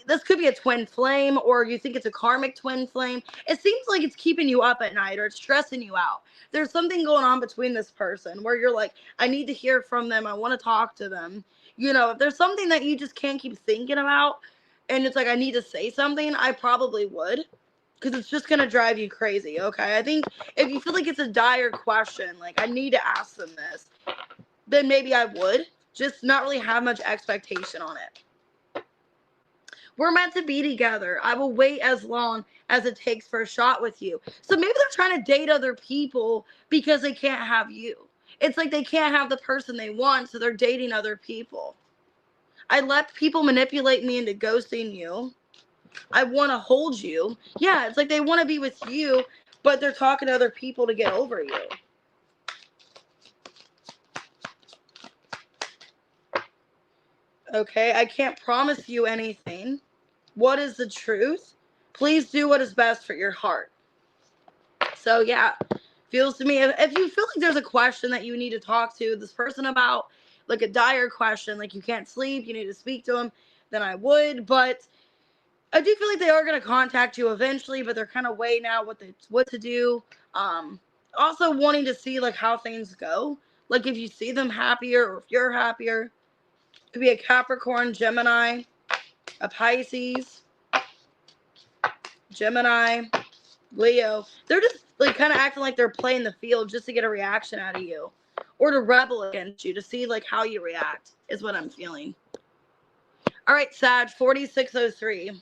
Speaker 1: this could be a twin flame, or you think it's a karmic twin flame. It seems like it's keeping you up at night, or it's stressing you out. There's something going on between this person where you're like, I need to hear from them. I want to talk to them. You know, if there's something that you just can't keep thinking about, and it's like, I need to say something, I probably would. Because it's just going to drive you crazy, okay? I think if you feel like it's a dire question, like, I need to ask them this, then maybe I would. Just not really have much expectation on it. We're meant to be together. I will wait as long as it takes for a shot with you. So maybe they're trying to date other people because they can't have you. It's like they can't have the person they want, so they're dating other people. I let people manipulate me into ghosting you. I want to hold you. Yeah, it's like they want to be with you, but they're talking to other people to get over you. Okay, I can't promise you anything. What is the truth? Please do what is best for your heart. So yeah, feels to me, if you feel like there's a question that you need to talk to this person about, like a dire question, like you can't sleep, you need to speak to them, then I would. But I do feel like they are going to contact you eventually, but they're kind of weighing out what to do. Also wanting to see like how things go, like if you see them happier or if you're happier. Could be a Capricorn, Gemini, a Pisces, Gemini, Leo. They're just like kind of acting like they're playing the field just to get a reaction out of you, or to rebel against you, to see like how you react, is what I'm feeling. All right, Sag, 4603.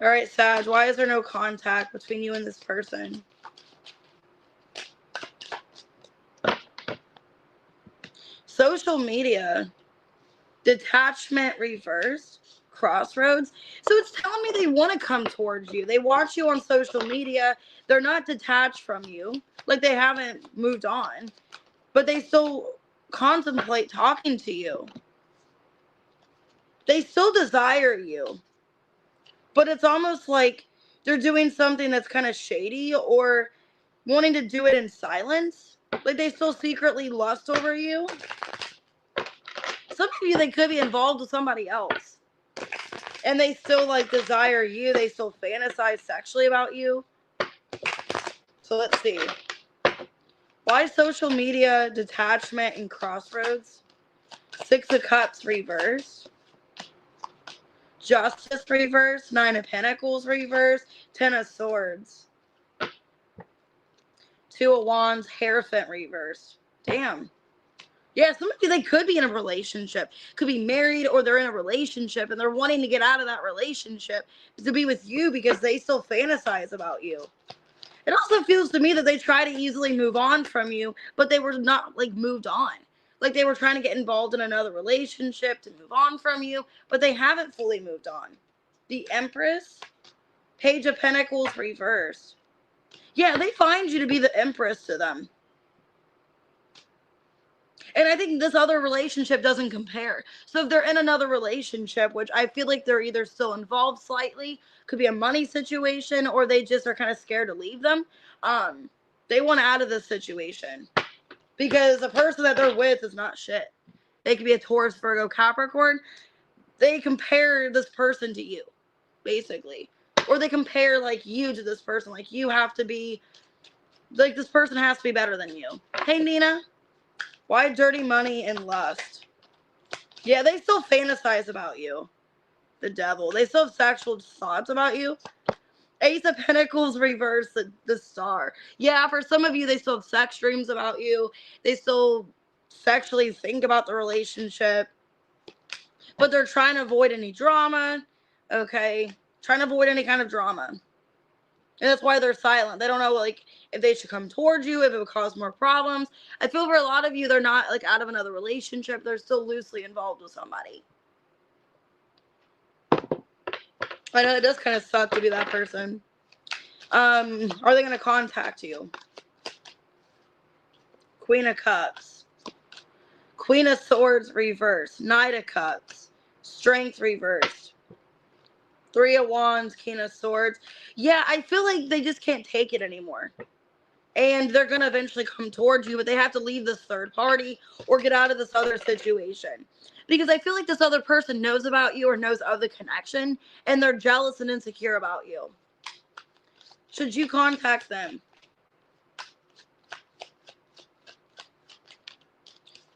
Speaker 1: All right, Sag, why is there no contact between you and this person? Social media, detachment reversed, crossroads. So it's telling me they want to come towards you. They watch you on social media. They're not detached from you. Like they haven't moved on, but they still contemplate talking to you. They still desire you, but it's almost like they're doing something that's kind of shady or wanting to do it in silence. Like they still secretly lust over you. Some of you, they could be involved with somebody else, and they still like desire you. They still fantasize sexually about you. So let's see. Why social media, detachment, and crossroads? 6 of Cups reversed. Justice reversed. 9 of Pentacles reversed. 10 of Swords. 2 of Wands, Hierophant reversed. Damn. Yeah, some of you, they could be in a relationship. Could be married, or they're in a relationship and they're wanting to get out of that relationship to be with you because they still fantasize about you. It also feels to me that they try to easily move on from you, but they were not like moved on. Like they were trying to get involved in another relationship to move on from you, but they haven't fully moved on. The Empress, Page of Pentacles reversed. Yeah, they find you to be the Empress to them. And I think this other relationship doesn't compare. So if they're in another relationship, which I feel like they're either still involved slightly, could be a money situation, or they just are kind of scared to leave them. They want out of this situation because the person that they're with is not shit. They could be a Taurus, Virgo, Capricorn. They compare this person to you, basically. Or they compare like you to this person. Like you have to be, like this person has to be better than you. Hey, Nina. Why dirty money and lust? Yeah, they still fantasize about you. The devil. They still have sexual thoughts about you. Ace of Pentacles reverse, the Star. Yeah, for some of you, they still have sex dreams about you. They still sexually think about the relationship. But they're trying to avoid any drama. Okay? Trying to avoid any kind of drama. And that's why they're silent. They don't know, like, if they should come towards you, if it would cause more problems. I feel for a lot of you, they're not, like, out of another relationship. They're still loosely involved with somebody. I know it does kind of suck to be that person. Are they going to contact you? Queen of Cups. Queen of Swords reversed. Knight of Cups. Strength reversed. 3 of Wands, King of Swords. Yeah, I feel like they just can't take it anymore. And they're going to eventually come towards you, but they have to leave this third party or get out of this other situation. Because I feel like this other person knows about you or knows of the connection, and they're jealous and insecure about you. Should you contact them?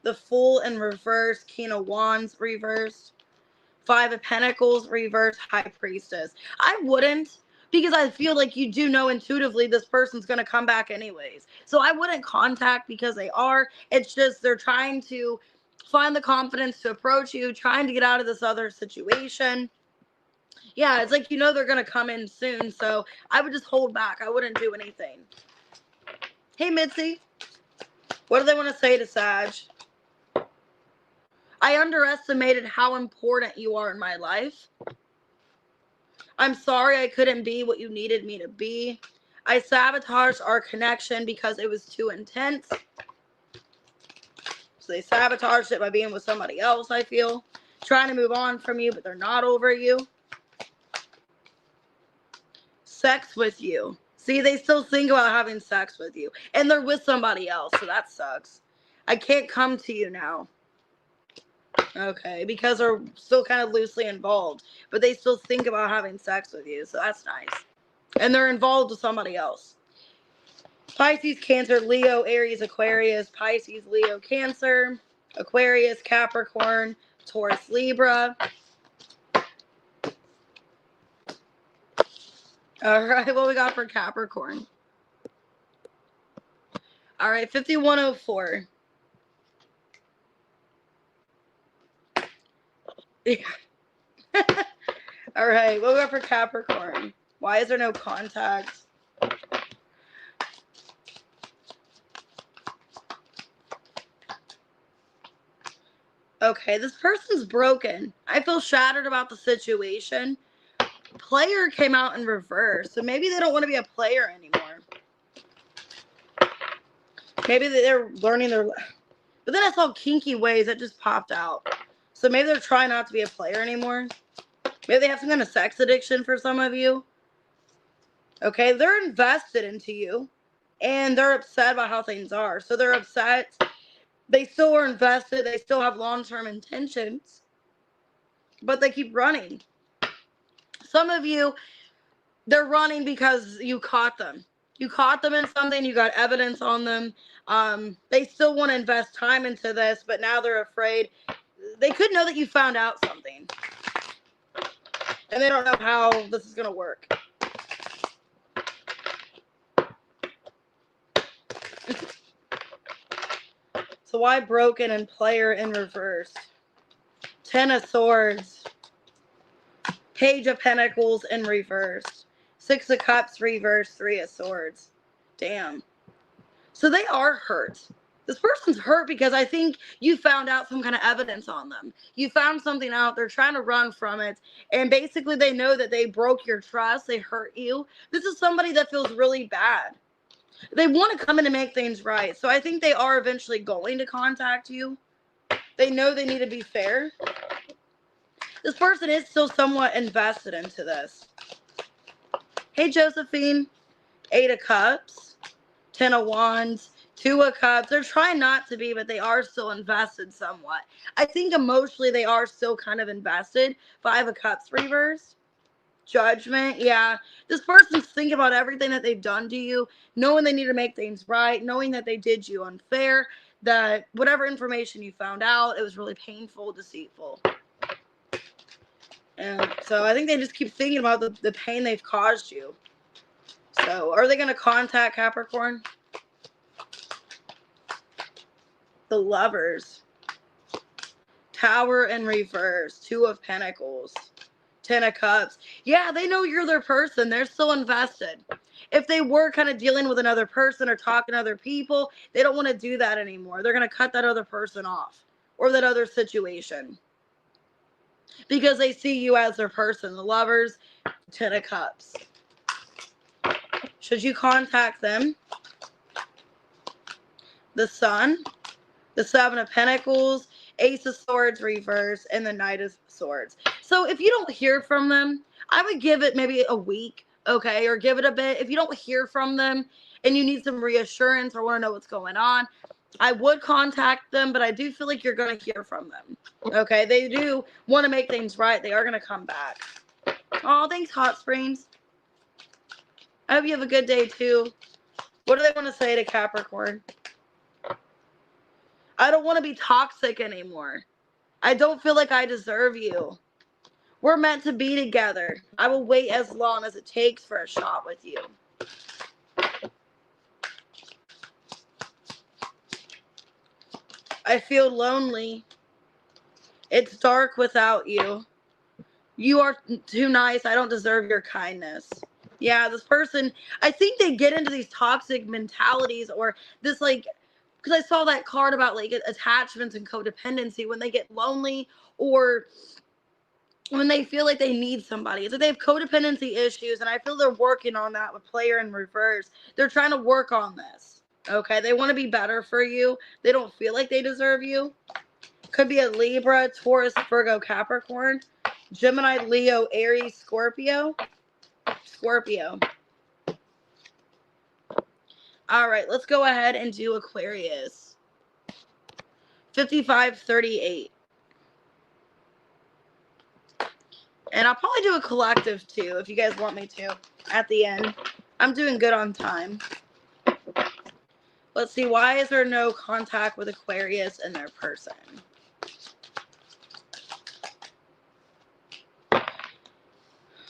Speaker 1: The Fool in reverse, King of Wands reversed. 5 of Pentacles reverse, High Priestess. I wouldn't, because I feel like you do know intuitively this person's going to come back anyways. So I wouldn't contact because they are. It's just they're trying to find the confidence to approach you, trying to get out of this other situation. Yeah, it's like you know they're going to come in soon, so I would just hold back. I wouldn't do anything. Hey, Mitzi. What do they want to say to Sag? I underestimated how important you are in my life. I'm sorry I couldn't be what you needed me to be. I sabotaged our connection because it was too intense. So they sabotaged it by being with somebody else, I feel. Trying to move on from you, but they're not over you. Sex with you. See, they still think about having sex with you. And they're with somebody else, so that sucks. I can't come to you now. Okay, because they're still kind of loosely involved. But they still think about having sex with you, so that's nice. And they're involved with somebody else. Pisces, Cancer, Leo, Aries, Aquarius, Pisces, Leo, Cancer, Aquarius, Capricorn, Taurus, Libra. All right, what we got for Capricorn? All right, 5104. Yeah. All right, what we got for Capricorn? Why is there no contact? Okay, this person's broken. I feel shattered about the situation. Player came out in reverse, so maybe they don't want to be a player anymore. Maybe they're learning their... But then I saw kinky ways that just popped out. So maybe they're trying not to be a player anymore. Maybe they have some kind of sex addiction for some of you. Okay, they're invested into you. And they're upset about how things are. So they're upset. They still are invested. They still have long-term intentions. But they keep running. Some of you, they're running because you caught them. You caught them in something. You got evidence on them. They still want to invest time into this, but now they're afraid. They could know that you found out something. And they don't know how this is going to work. So why broken and player in reverse? 10 of Swords. Page of Pentacles in reverse. 6 of Cups reverse. 3 of Swords. Damn. So they are hurt. This person's hurt because I think you found out some kind of evidence on them. You found something out. They're trying to run from it. And basically they know that they broke your trust. They hurt you. This is somebody that feels really bad. They want to come in and make things right. So I think they are eventually going to contact you. They know they need to be fair. This person is still somewhat invested into this. Hey, Josephine. 8 of Cups. 10 of Wands. 2 of Cups. They're trying not to be, but they are still invested somewhat. I think emotionally they are still kind of invested. 5 of Cups reverse. Judgment. Yeah. This person's thinking about everything that they've done to you, knowing they need to make things right, knowing that they did you unfair, that whatever information you found out, it was really painful, deceitful. And so I think they just keep thinking about the pain they've caused you. So are they going to contact Capricorn? The Lovers. Tower in reverse. 2 of Pentacles. 10 of Cups. Yeah, they know you're their person. They're still invested. If they were kind of dealing with another person or talking to other people, they don't want to do that anymore. They're going to cut that other person off or that other situation because they see you as their person. The Lovers, 10 of Cups. Should you contact them? The Sun, the 7 of Pentacles, Ace of Swords reverse, and the Knight of Swords. So if you don't hear from them, I would give it maybe a week, okay, or give it a bit. If you don't hear from them and you need some reassurance or want to know what's going on, I would contact them, but I do feel like you're going to hear from them, okay? They do want to make things right. They are going to come back. Oh, thanks, Hot Springs. I hope you have a good day, too. What do they want to say to Capricorn? I don't want to be toxic anymore. I don't feel like I deserve you. We're meant to be together. I will wait as long as it takes for a shot with you. I feel lonely. It's dark without you. You are too nice. I don't deserve your kindness. Yeah, this person, I think they get into these toxic mentalities or this like, because I saw that card about like attachments and codependency when they get lonely or when they feel like they need somebody. It's like they have codependency issues, and I feel they're working on that with player in reverse. They're trying to work on this. Okay, they want to be better for you. They don't feel like they deserve you. Could be a Libra, Taurus, Virgo, Capricorn, Gemini, Leo, Aries, Scorpio. Scorpio. All right, let's go ahead and do Aquarius. 5538. And I'll probably do a collective too, if you guys want me to, at the end. I'm doing good on time. Let's see, why is there no contact with Aquarius and their person?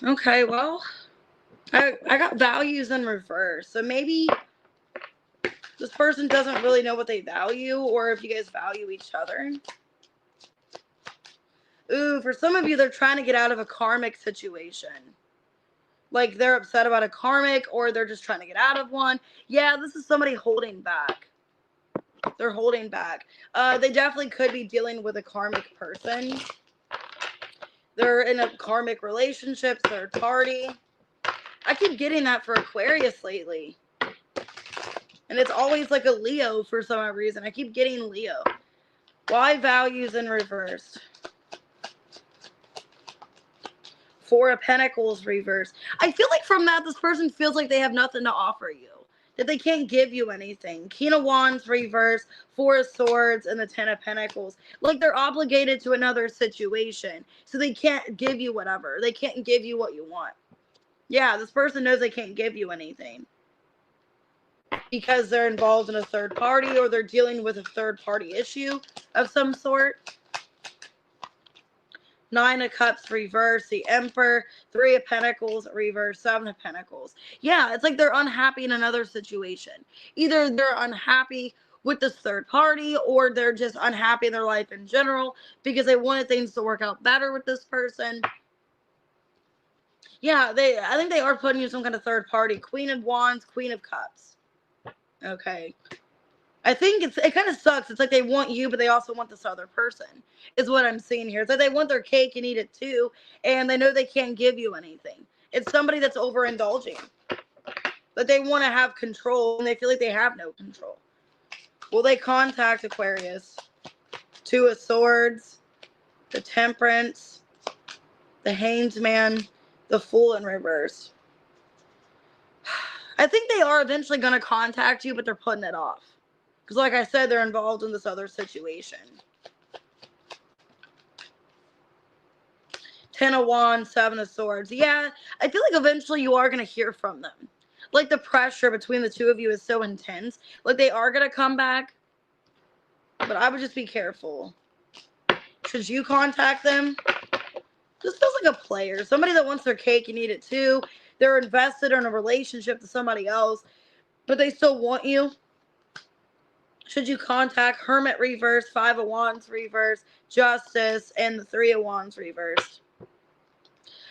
Speaker 1: Okay, well, I got values in reverse. So maybe this person doesn't really know what they value, or if you guys value each other. Ooh, for some of you, they're trying to get out of a karmic situation. Like they're upset about a karmic, or they're just trying to get out of one. Yeah, this is somebody holding back. They're holding back. They definitely could be dealing with a karmic person. They're in a karmic relationship, third party. I keep getting that for Aquarius lately. And it's always like a Leo for some reason. I keep getting Leo. Why values in reverse? Four of Pentacles reverse. I feel like from that, this person feels like they have nothing to offer you. That they can't give you anything. King of Wands reverse, Four of Swords, and the Ten of Pentacles. Like they're obligated to another situation. So they can't give you whatever. They can't give you what you want. Yeah, this person knows they can't give you anything. Because they're involved in a third party or they're dealing with a third party issue of some sort. Nine of Cups reverse, the Emperor, Three of Pentacles reverse, Seven of Pentacles. Yeah, it's like they're unhappy in another situation. Either they're unhappy with this third party or they're just unhappy in their life in general because they wanted things to work out better with this person. Yeah, I think they are putting you some kind of third party. Queen of Wands, Queen of Cups. Okay. I think it kind of sucks. It's like they want you, but they also want this other person, is what I'm seeing here. It's like they want their cake and eat it too, and they know they can't give you anything. It's somebody that's overindulging. That they want to have control, and they feel like they have no control. Will they contact Aquarius? Two of Swords, the Temperance, the Hanged Man, the Fool in reverse. I think they are eventually going to contact you, but they're putting it off. Because like I said, they're involved in this other situation. Ten of Wands, Seven of Swords. Yeah, I feel like eventually you are going to hear from them. Like the pressure between the two of you is so intense. Like they are going to come back. But I would just be careful. Should you contact them? This feels like a player. Somebody that wants their cake and eat it too. They're invested in a relationship to somebody else. But they still want you. Should you contact Hermit reverse, Five of Wands reverse, Justice, and the Three of Wands reversed?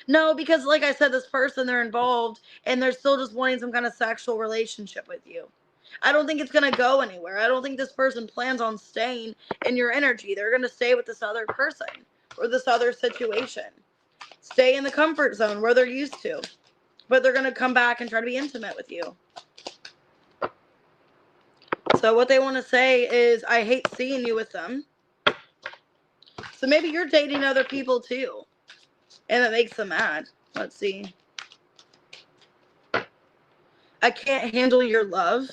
Speaker 1: No, because like I said, this person, they're involved, and they're still just wanting some kind of sexual relationship with you. I don't think it's going to go anywhere. I don't think this person plans on staying in your energy. They're going to stay with this other person or this other situation. Stay in the comfort zone where they're used to. But they're going to come back and try to be intimate with you. So what they want to say is, I hate seeing you with them. So maybe you're dating other people too. And that makes them mad. Let's see. I can't handle your love.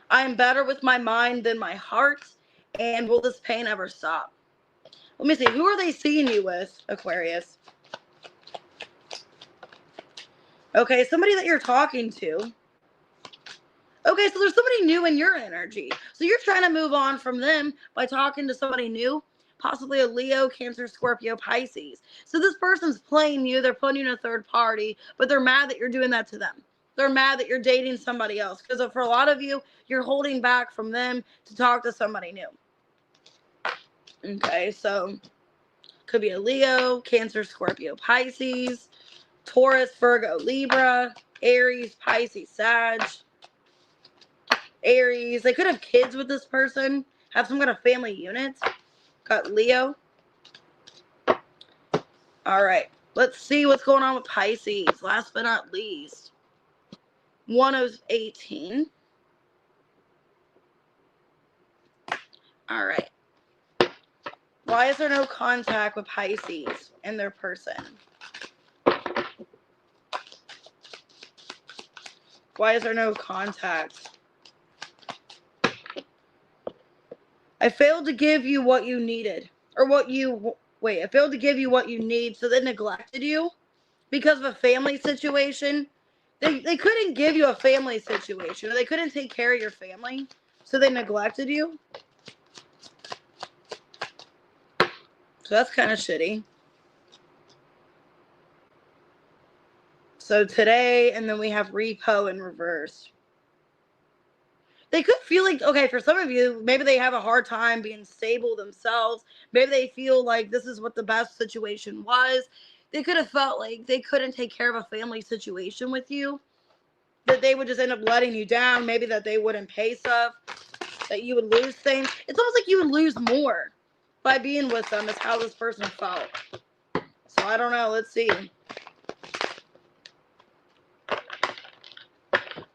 Speaker 1: I am better with my mind than my heart. And will this pain ever stop? Let me see. Who are they seeing you with, Aquarius? Okay, somebody that you're talking to. Okay, so there's somebody new in your energy. So you're trying to move on from them by talking to somebody new, possibly a Leo, Cancer, Scorpio, Pisces. So this person's playing you. They're putting you in a third party, but they're mad that you're doing that to them. They're mad that you're dating somebody else because for a lot of you, you're holding back from them to talk to somebody new. Okay, so Could be a Leo, Cancer, Scorpio, Pisces, Taurus, Virgo, Libra, Aries, Pisces, Sag, Aries. They could have kids with this person, have some kind of family unit. Got Leo. All right, let's see what's going on with Pisces. Last but not least, 1 of 18. All right. Why is there no contact with Pisces and their person? Why is there no contact? I failed to give you what you needed. Or what you... Wait, I failed to give you what you need, so they neglected you? Because of a family situation? They couldn't give you a family situation. Or they couldn't take care of your family, so they neglected you? So that's kind of shitty. So today, and then we have repo in reverse. They could feel like, okay, for some of you, maybe they have a hard time being stable themselves. Maybe they feel like this is what the best situation was. They could have felt like they couldn't take care of a family situation with you. That they would just end up letting you down. Maybe that they wouldn't pay stuff. That you would lose things. It's almost like you would lose more by being with them is how this person felt. So I don't know. Let's see.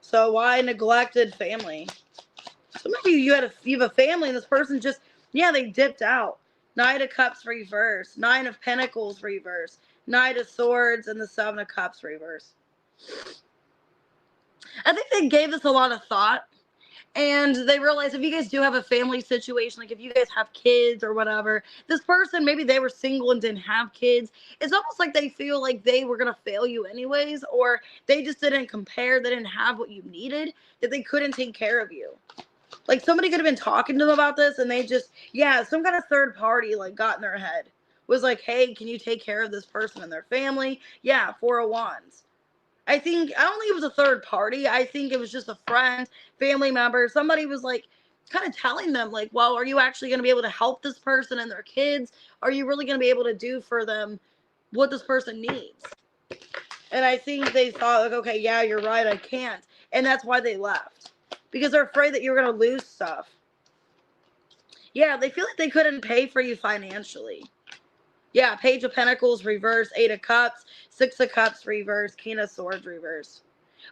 Speaker 1: So why neglected family? Some of you have a family and this person just, yeah, they dipped out. Knight of Cups reverse. 9 of Pentacles reverse. Knight of Swords and the 7 of Cups reverse. I think they gave this a lot of thought. And they realized if you guys do have a family situation, like if you guys have kids or whatever, this person, maybe they were single and didn't have kids. It's almost like they feel like they were going to fail you anyways, or they just didn't compare, they didn't have what you needed, that they couldn't take care of you. Like somebody could have been talking to them about this and they just, yeah, some kind of third party like got in their head. Was like, hey, can you take care of this person and their family? Yeah, 4 of Wands. I don't think it was a third party. I think it was just a friend, family member. Somebody was like kind of telling them like, well, are you actually going to be able to help this person and their kids? Are you really going to be able to do for them what this person needs? And I think they thought like, okay, yeah, you're right. I can't. And that's why they left. Because they're afraid that you're going to lose stuff. Yeah, they feel like they couldn't pay for you financially. Yeah, Page of Pentacles reverse, 8 of Cups, 6 of Cups reverse, King of Swords reverse.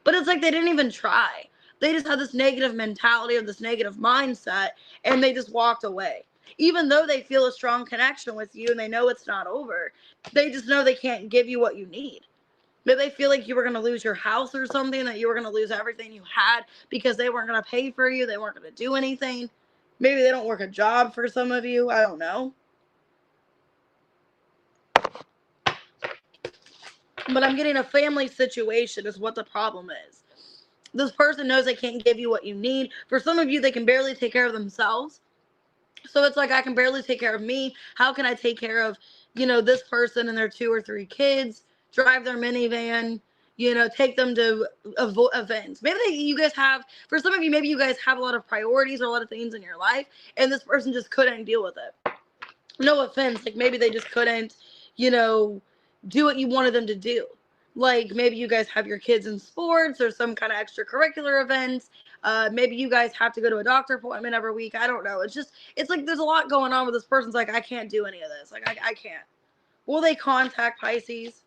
Speaker 1: But it's like they didn't even try. They just had this negative mentality or this negative mindset, and they just walked away. Even though they feel a strong connection with you and they know it's not over, they just know they can't give you what you need. Maybe they feel like you were going to lose your house or something, that you were going to lose everything you had because they weren't going to pay for you. They weren't going to do anything. Maybe they don't work a job for some of you. I don't know. But I'm getting a family situation is what the problem is. This person knows they can't give you what you need. For some of you, they can barely take care of themselves. So it's like, I can barely take care of me. How can I take care of, this person and their 2 or 3 kids, drive their minivan, take them to events. Maybe you guys have, for some of you, maybe you guys have a lot of priorities or a lot of things in your life, and this person just couldn't deal with it. No offense. Like maybe they just couldn't, do what you wanted them to do. Like maybe you guys have your kids in sports or some kind of extracurricular events. Maybe you guys have to go to a doctor appointment every week. I don't know. It's like there's a lot going on with this person's like, I can't do any of this. Like I can't. Will they contact Pisces?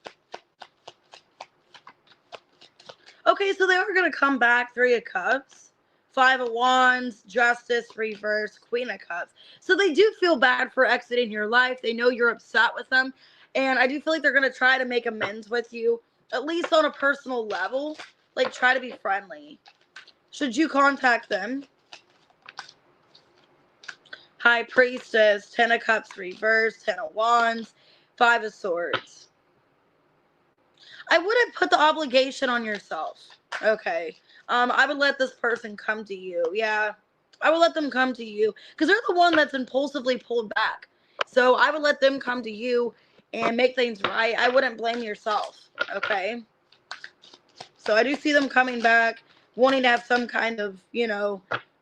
Speaker 1: Okay, so they are going to come back. 3 of Cups, 5 of Wands, Justice, reverse, Queen of Cups. So they do feel bad for exiting your life. They know you're upset with them. And I do feel like they're going to try to make amends with you, at least on a personal level. Like, try to be friendly. Should you contact them? High Priestess, 10 of Cups, reverse, 10 of Wands, 5 of Swords. I wouldn't put the obligation on yourself. Okay. I would let this person come to you. Yeah. I would let them come to you because they're the one that's impulsively pulled back. So I would let them come to you and make things right. I wouldn't blame yourself. Okay. So I do see them coming back, wanting to have some kind of,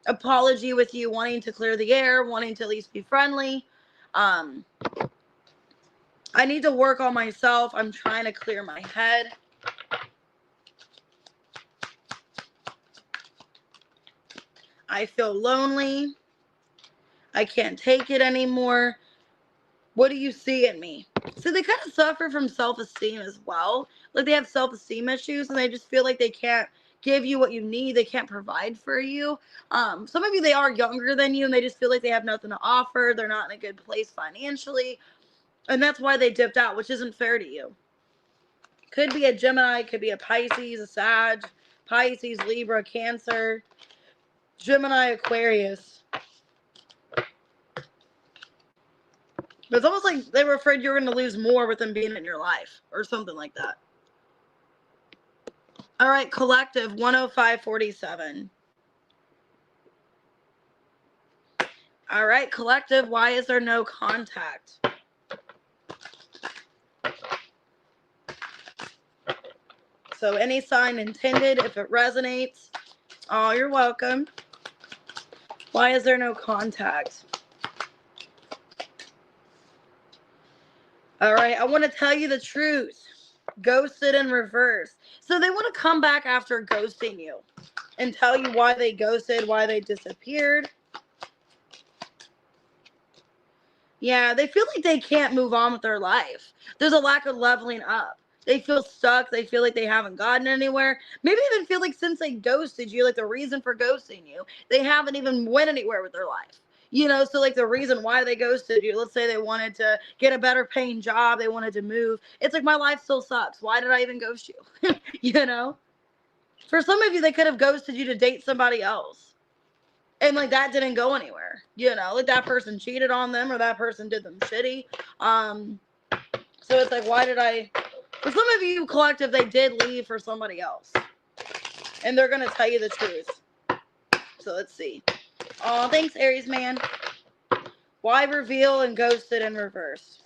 Speaker 1: apology with you, wanting to clear the air, wanting to at least be friendly. I need to work on myself. I'm trying to clear my head. I feel lonely. I can't take it anymore. What do you see in me? So they kind of suffer from self-esteem as well. Like they have self-esteem issues and they just feel like they can't give you what you need. They can't provide for you. Some of you, they are younger than you and they just feel like they have nothing to offer. They're not in a good place financially. And that's why they dipped out, which isn't fair to you. Could be a Gemini, could be a Pisces, a Sag, Pisces, Libra, Cancer, Gemini, Aquarius. But it's almost like they were afraid you were going to lose more with them being in your life or something like that. All right, collective 10547. All right, collective, why is there no contact? So any sign intended, if it resonates. Oh, you're welcome. Why is there no contact? All right, I want to tell you the truth. Ghosted in reverse. So they want to come back after ghosting you and tell you why they ghosted, why they disappeared. Yeah, they feel like they can't move on with their life. There's a lack of leveling up. They feel stuck. They feel like they haven't gotten anywhere. Maybe even feel like since they ghosted you, like the reason for ghosting you, they haven't even went anywhere with their life. You know, so like the reason why they ghosted you, let's say they wanted to get a better paying job, they wanted to move. It's like, my life still sucks. Why did I even ghost you? You know? For some of you, they could have ghosted you to date somebody else. And like that didn't go anywhere. You know, like that person cheated on them or that person did them shitty. So it's like, why did I... For some of you, collective, they did leave for somebody else. And they're going to tell you the truth. So let's see. Oh, thanks, Aries, man. Why reveal and ghosted in reverse?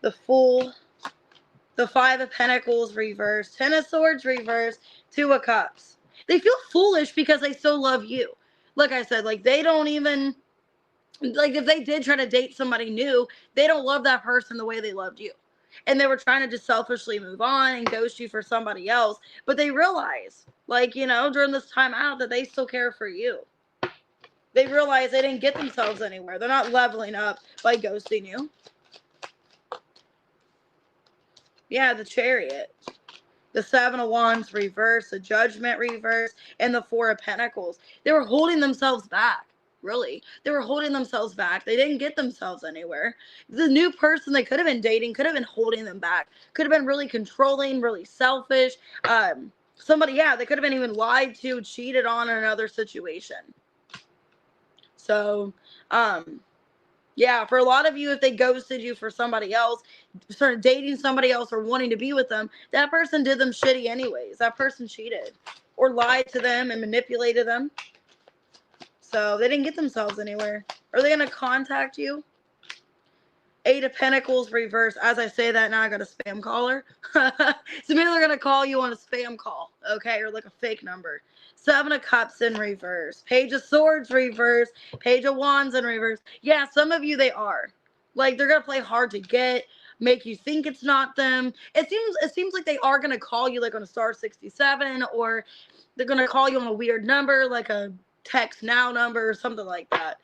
Speaker 1: The Fool. The Five of Pentacles reverse. Ten of Swords reverse. Two of Cups. They feel foolish because they so love you. Like I said, like they don't even... Like if they did try to date somebody new, they don't love that person the way they loved you. And they were trying to just selfishly move on and ghost you for somebody else. But they realize, like, you know, during this time out that they still care for you. They realize they didn't get themselves anywhere. They're not leveling up by ghosting you. Yeah, the Chariot. The Seven of Wands reverse. The Judgment reverse. And the Four of Pentacles. They were holding themselves back. Really, they were holding themselves back. They didn't get themselves anywhere. The new person they could have been dating could have been holding them back. Could have been really controlling, really selfish. Somebody, yeah, they could have been even lied to, cheated on in another situation. So, yeah, for a lot of you, if they ghosted you for somebody else, started dating somebody else or wanting to be with them, that person did them shitty anyways. That person cheated or lied to them and manipulated them. So they didn't get themselves anywhere. Are they going to contact you? Eight of Pentacles reverse. As I say that, now I got a spam caller. So maybe they're going to call you on a spam call. Okay, or like a fake number. Seven of Cups in reverse. Page of Swords reverse. Page of Wands in reverse. Yeah, some of you, they are. Like, they're going to play hard to get. Make you think it's not them. It seems like they are going to call you like on a star 67. Or they're going to call you on a weird number like a text now number or something like that.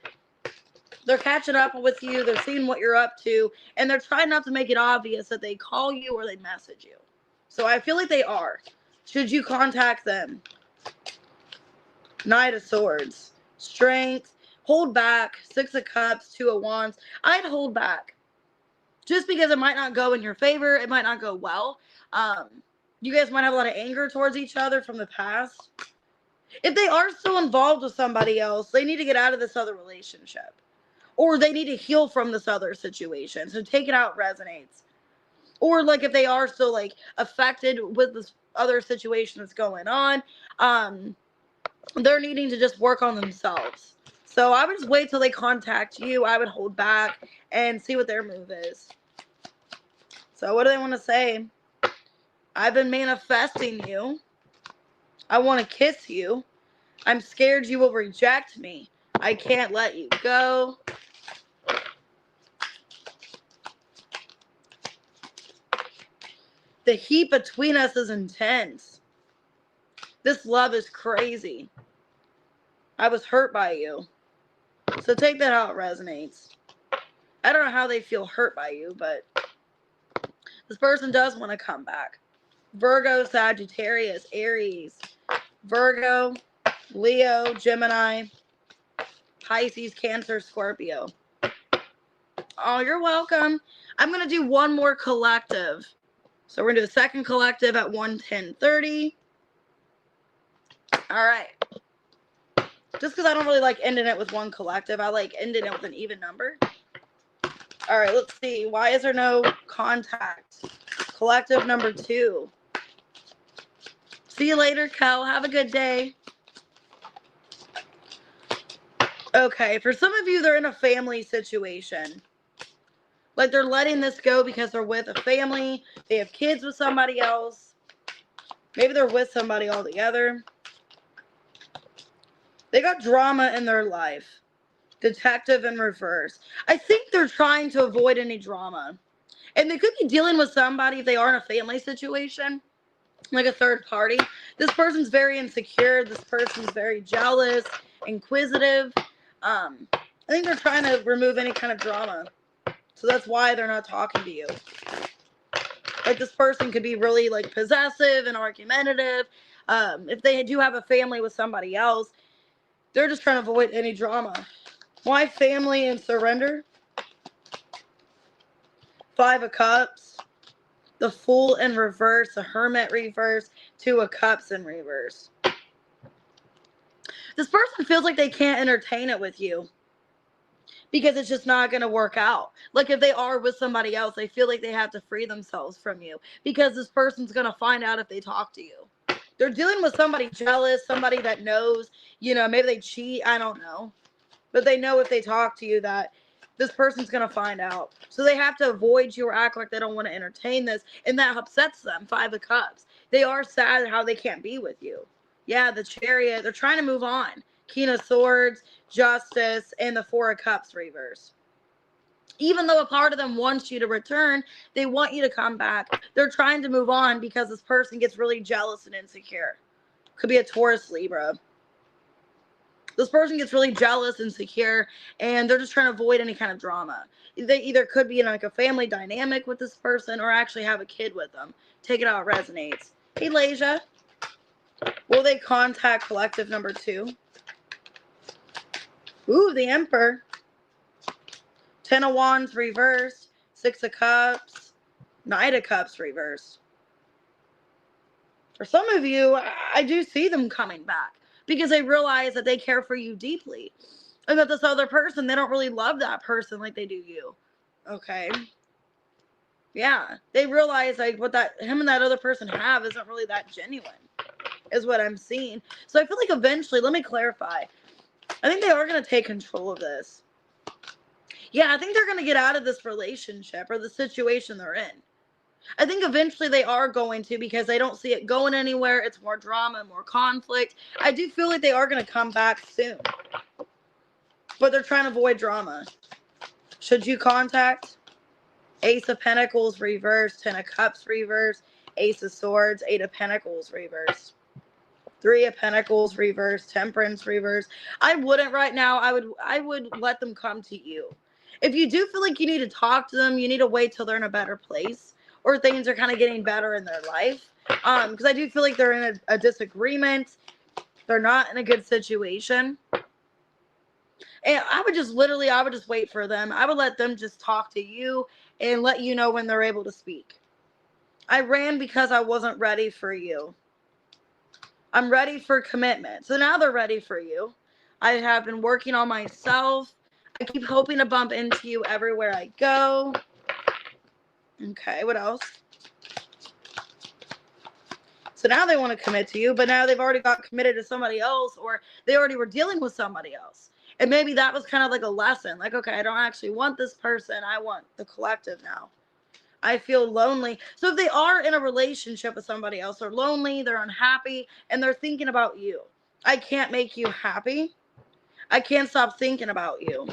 Speaker 1: They're catching up with you. They're seeing what you're up to. And they're trying not to make it obvious that they call you or they message you. So I feel like they are. Should you contact them? Knight of Swords. Strength. Hold back. Six of Cups. Two of Wands. I'd hold back. Just because it might not go in your favor. It might not go well. You guys might have a lot of anger towards each other from the past. If they are still involved with somebody else, they need to get out of this other relationship. Or they need to heal from this other situation. So take it out resonates. Or like if they are still like affected with this other situation that's going on, they're needing to just work on themselves. So I would just wait till they contact you. I would hold back and see what their move is. So what do they want to say? I've been manifesting you. I want to kiss you. I'm scared you will reject me. I can't let you go. The heat between us is intense. This love is crazy. I was hurt by you. So take that how it resonates. I don't know how they feel hurt by you, but this person does want to come back. Virgo, Sagittarius, Aries, Virgo, Leo, Gemini, Pisces, Cancer, Scorpio. Oh, you're welcome. I'm going to do one more collective. So we're going to do a second collective at 1:10:30. All right. Just because I don't really like ending it with one collective, I like ending it with an even number. All right, let's see. Why is there no contact? Collective number 2. See you later, Kel. Have a good day. Okay, for some of you, they're in a family situation. Like they're letting this go because they're with a family. They have kids with somebody else. Maybe they're with somebody altogether. They got drama in their life. Detective in reverse. I think they're trying to avoid any drama. And they could be dealing with somebody if they are in a family situation, like a third party. This person's very insecure. This person's very jealous, inquisitive. I think they're trying to remove any kind of drama. So that's why they're not talking to you. Like this person could be really like possessive and argumentative. If they do have a family with somebody else, they're just trying to avoid any drama. Why family and surrender? 5 of Cups. The Fool in reverse. The Hermit reverse. 2 of Cups in reverse. This person feels like they can't entertain it with you because it's just not going to work out. Like if they are with somebody else, they feel like they have to free themselves from you because this person's going to find out if they talk to you. They're dealing with somebody jealous, somebody that knows, maybe they cheat. I don't know. But they know if they talk to you that this person's going to find out. So they have to avoid you or act like they don't want to entertain this. And that upsets them. 5 of Cups. They are sad how they can't be with you. Yeah, the Chariot. They're trying to move on. King of Swords, Justice, and the 4 of Cups reverse. Even though a part of them wants you to return, they want you to come back. They're trying to move on because this person gets really jealous and insecure. Could be a Taurus, Libra. This person gets really jealous, insecure, and they're just trying to avoid any kind of drama. They either could be in like a family dynamic with this person or actually have a kid with them. Take it how it resonates. Hey, Lasia. Will they contact collective number 2? Ooh, the Emperor. 10 of Wands reversed. 6 of Cups. Knight of Cups reversed. For some of you, I do see them coming back because they realize that they care for you deeply. And that this other person, they don't really love that person like they do you. Okay? Yeah. They realize like what him and that other person have isn't really that genuine, is what I'm seeing. So I feel like eventually, let me clarify. I think they are going to take control of this. Yeah, I think they're going to get out of this relationship or the situation they're in. I think eventually they are going to because they don't see it going anywhere. It's more drama, more conflict. I do feel like they are going to come back soon. But they're trying to avoid drama. Should you contact? Ace of Pentacles reverse, 10 of Cups reverse, Ace of Swords, 8 of Pentacles reverse. 3 of Pentacles reverse, Temperance reverse. I wouldn't right now. I would let them come to you. If you do feel like you need to talk to them, you need to wait till they're in a better place or things are kind of getting better in their life. Because I do feel like they're in a disagreement. They're not in a good situation. And I would just wait for them. I would let them just talk to you and let you know when they're able to speak. I ran because I wasn't ready for you. I'm ready for commitment. So now they're ready for you. I have been working on myself. I keep hoping to bump into you everywhere I go. Okay, what else? So now they want to commit to you, but now they've already got committed to somebody else, or they already were dealing with somebody else. And maybe that was kind of like a lesson. Like, okay, I don't actually want this person. I want the collective now. I feel lonely. So if they are in a relationship with somebody else, they're lonely, they're unhappy, and they're thinking about you. I can't make you happy. I can't stop thinking about you.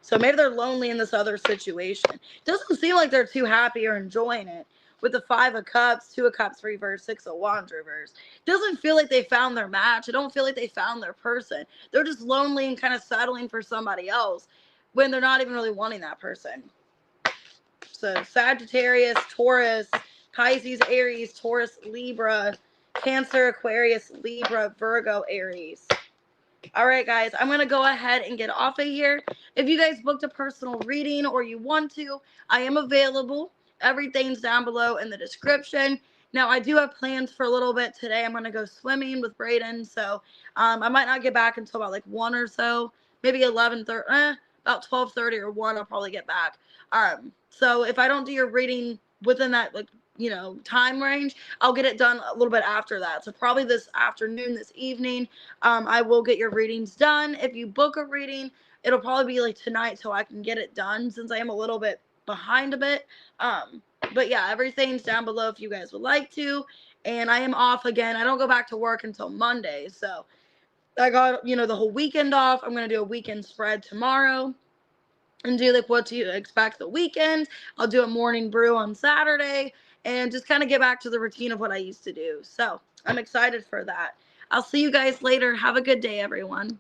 Speaker 1: So maybe they're lonely in this other situation. It doesn't seem like they're too happy or enjoying it. with the 5 of Cups, 2 of Cups reverse, 6 of Wands reverse. Doesn't feel like they found their match. I don't feel like they found their person. They're just lonely and kind of settling for somebody else when they're not even really wanting that person. So Sagittarius, Taurus, Pisces, Aries, Taurus, Libra, Cancer, Aquarius, Libra, Virgo, Aries. All right, guys, I'm going to go ahead and get off of here. If you guys booked a personal reading or you want to, I am available. Everything's down below in the description. Now, I do have plans for a little bit today. I'm going to go swimming with Brayden, so I might not get back until about like 1 or so, maybe 11:30, about 12:30 or 1, I'll probably get back. So if I don't do your reading within that, like, you know, time range, I'll get it done a little bit after that. So probably this afternoon, this evening, I will get your readings done. If you book a reading, it'll probably be like tonight so I can get it done since I am a little bit behind a bit. But yeah, everything's down below if you guys would like to. And I am off again. I don't go back to work until Monday. So I got, you know, the whole weekend off. I'm going to do a weekend spread tomorrow and do like what to expect the weekend. I'll do a morning brew on Saturday and just kind of get back to the routine of what I used to do. So I'm excited for that. I'll see you guys later. Have a good day, everyone.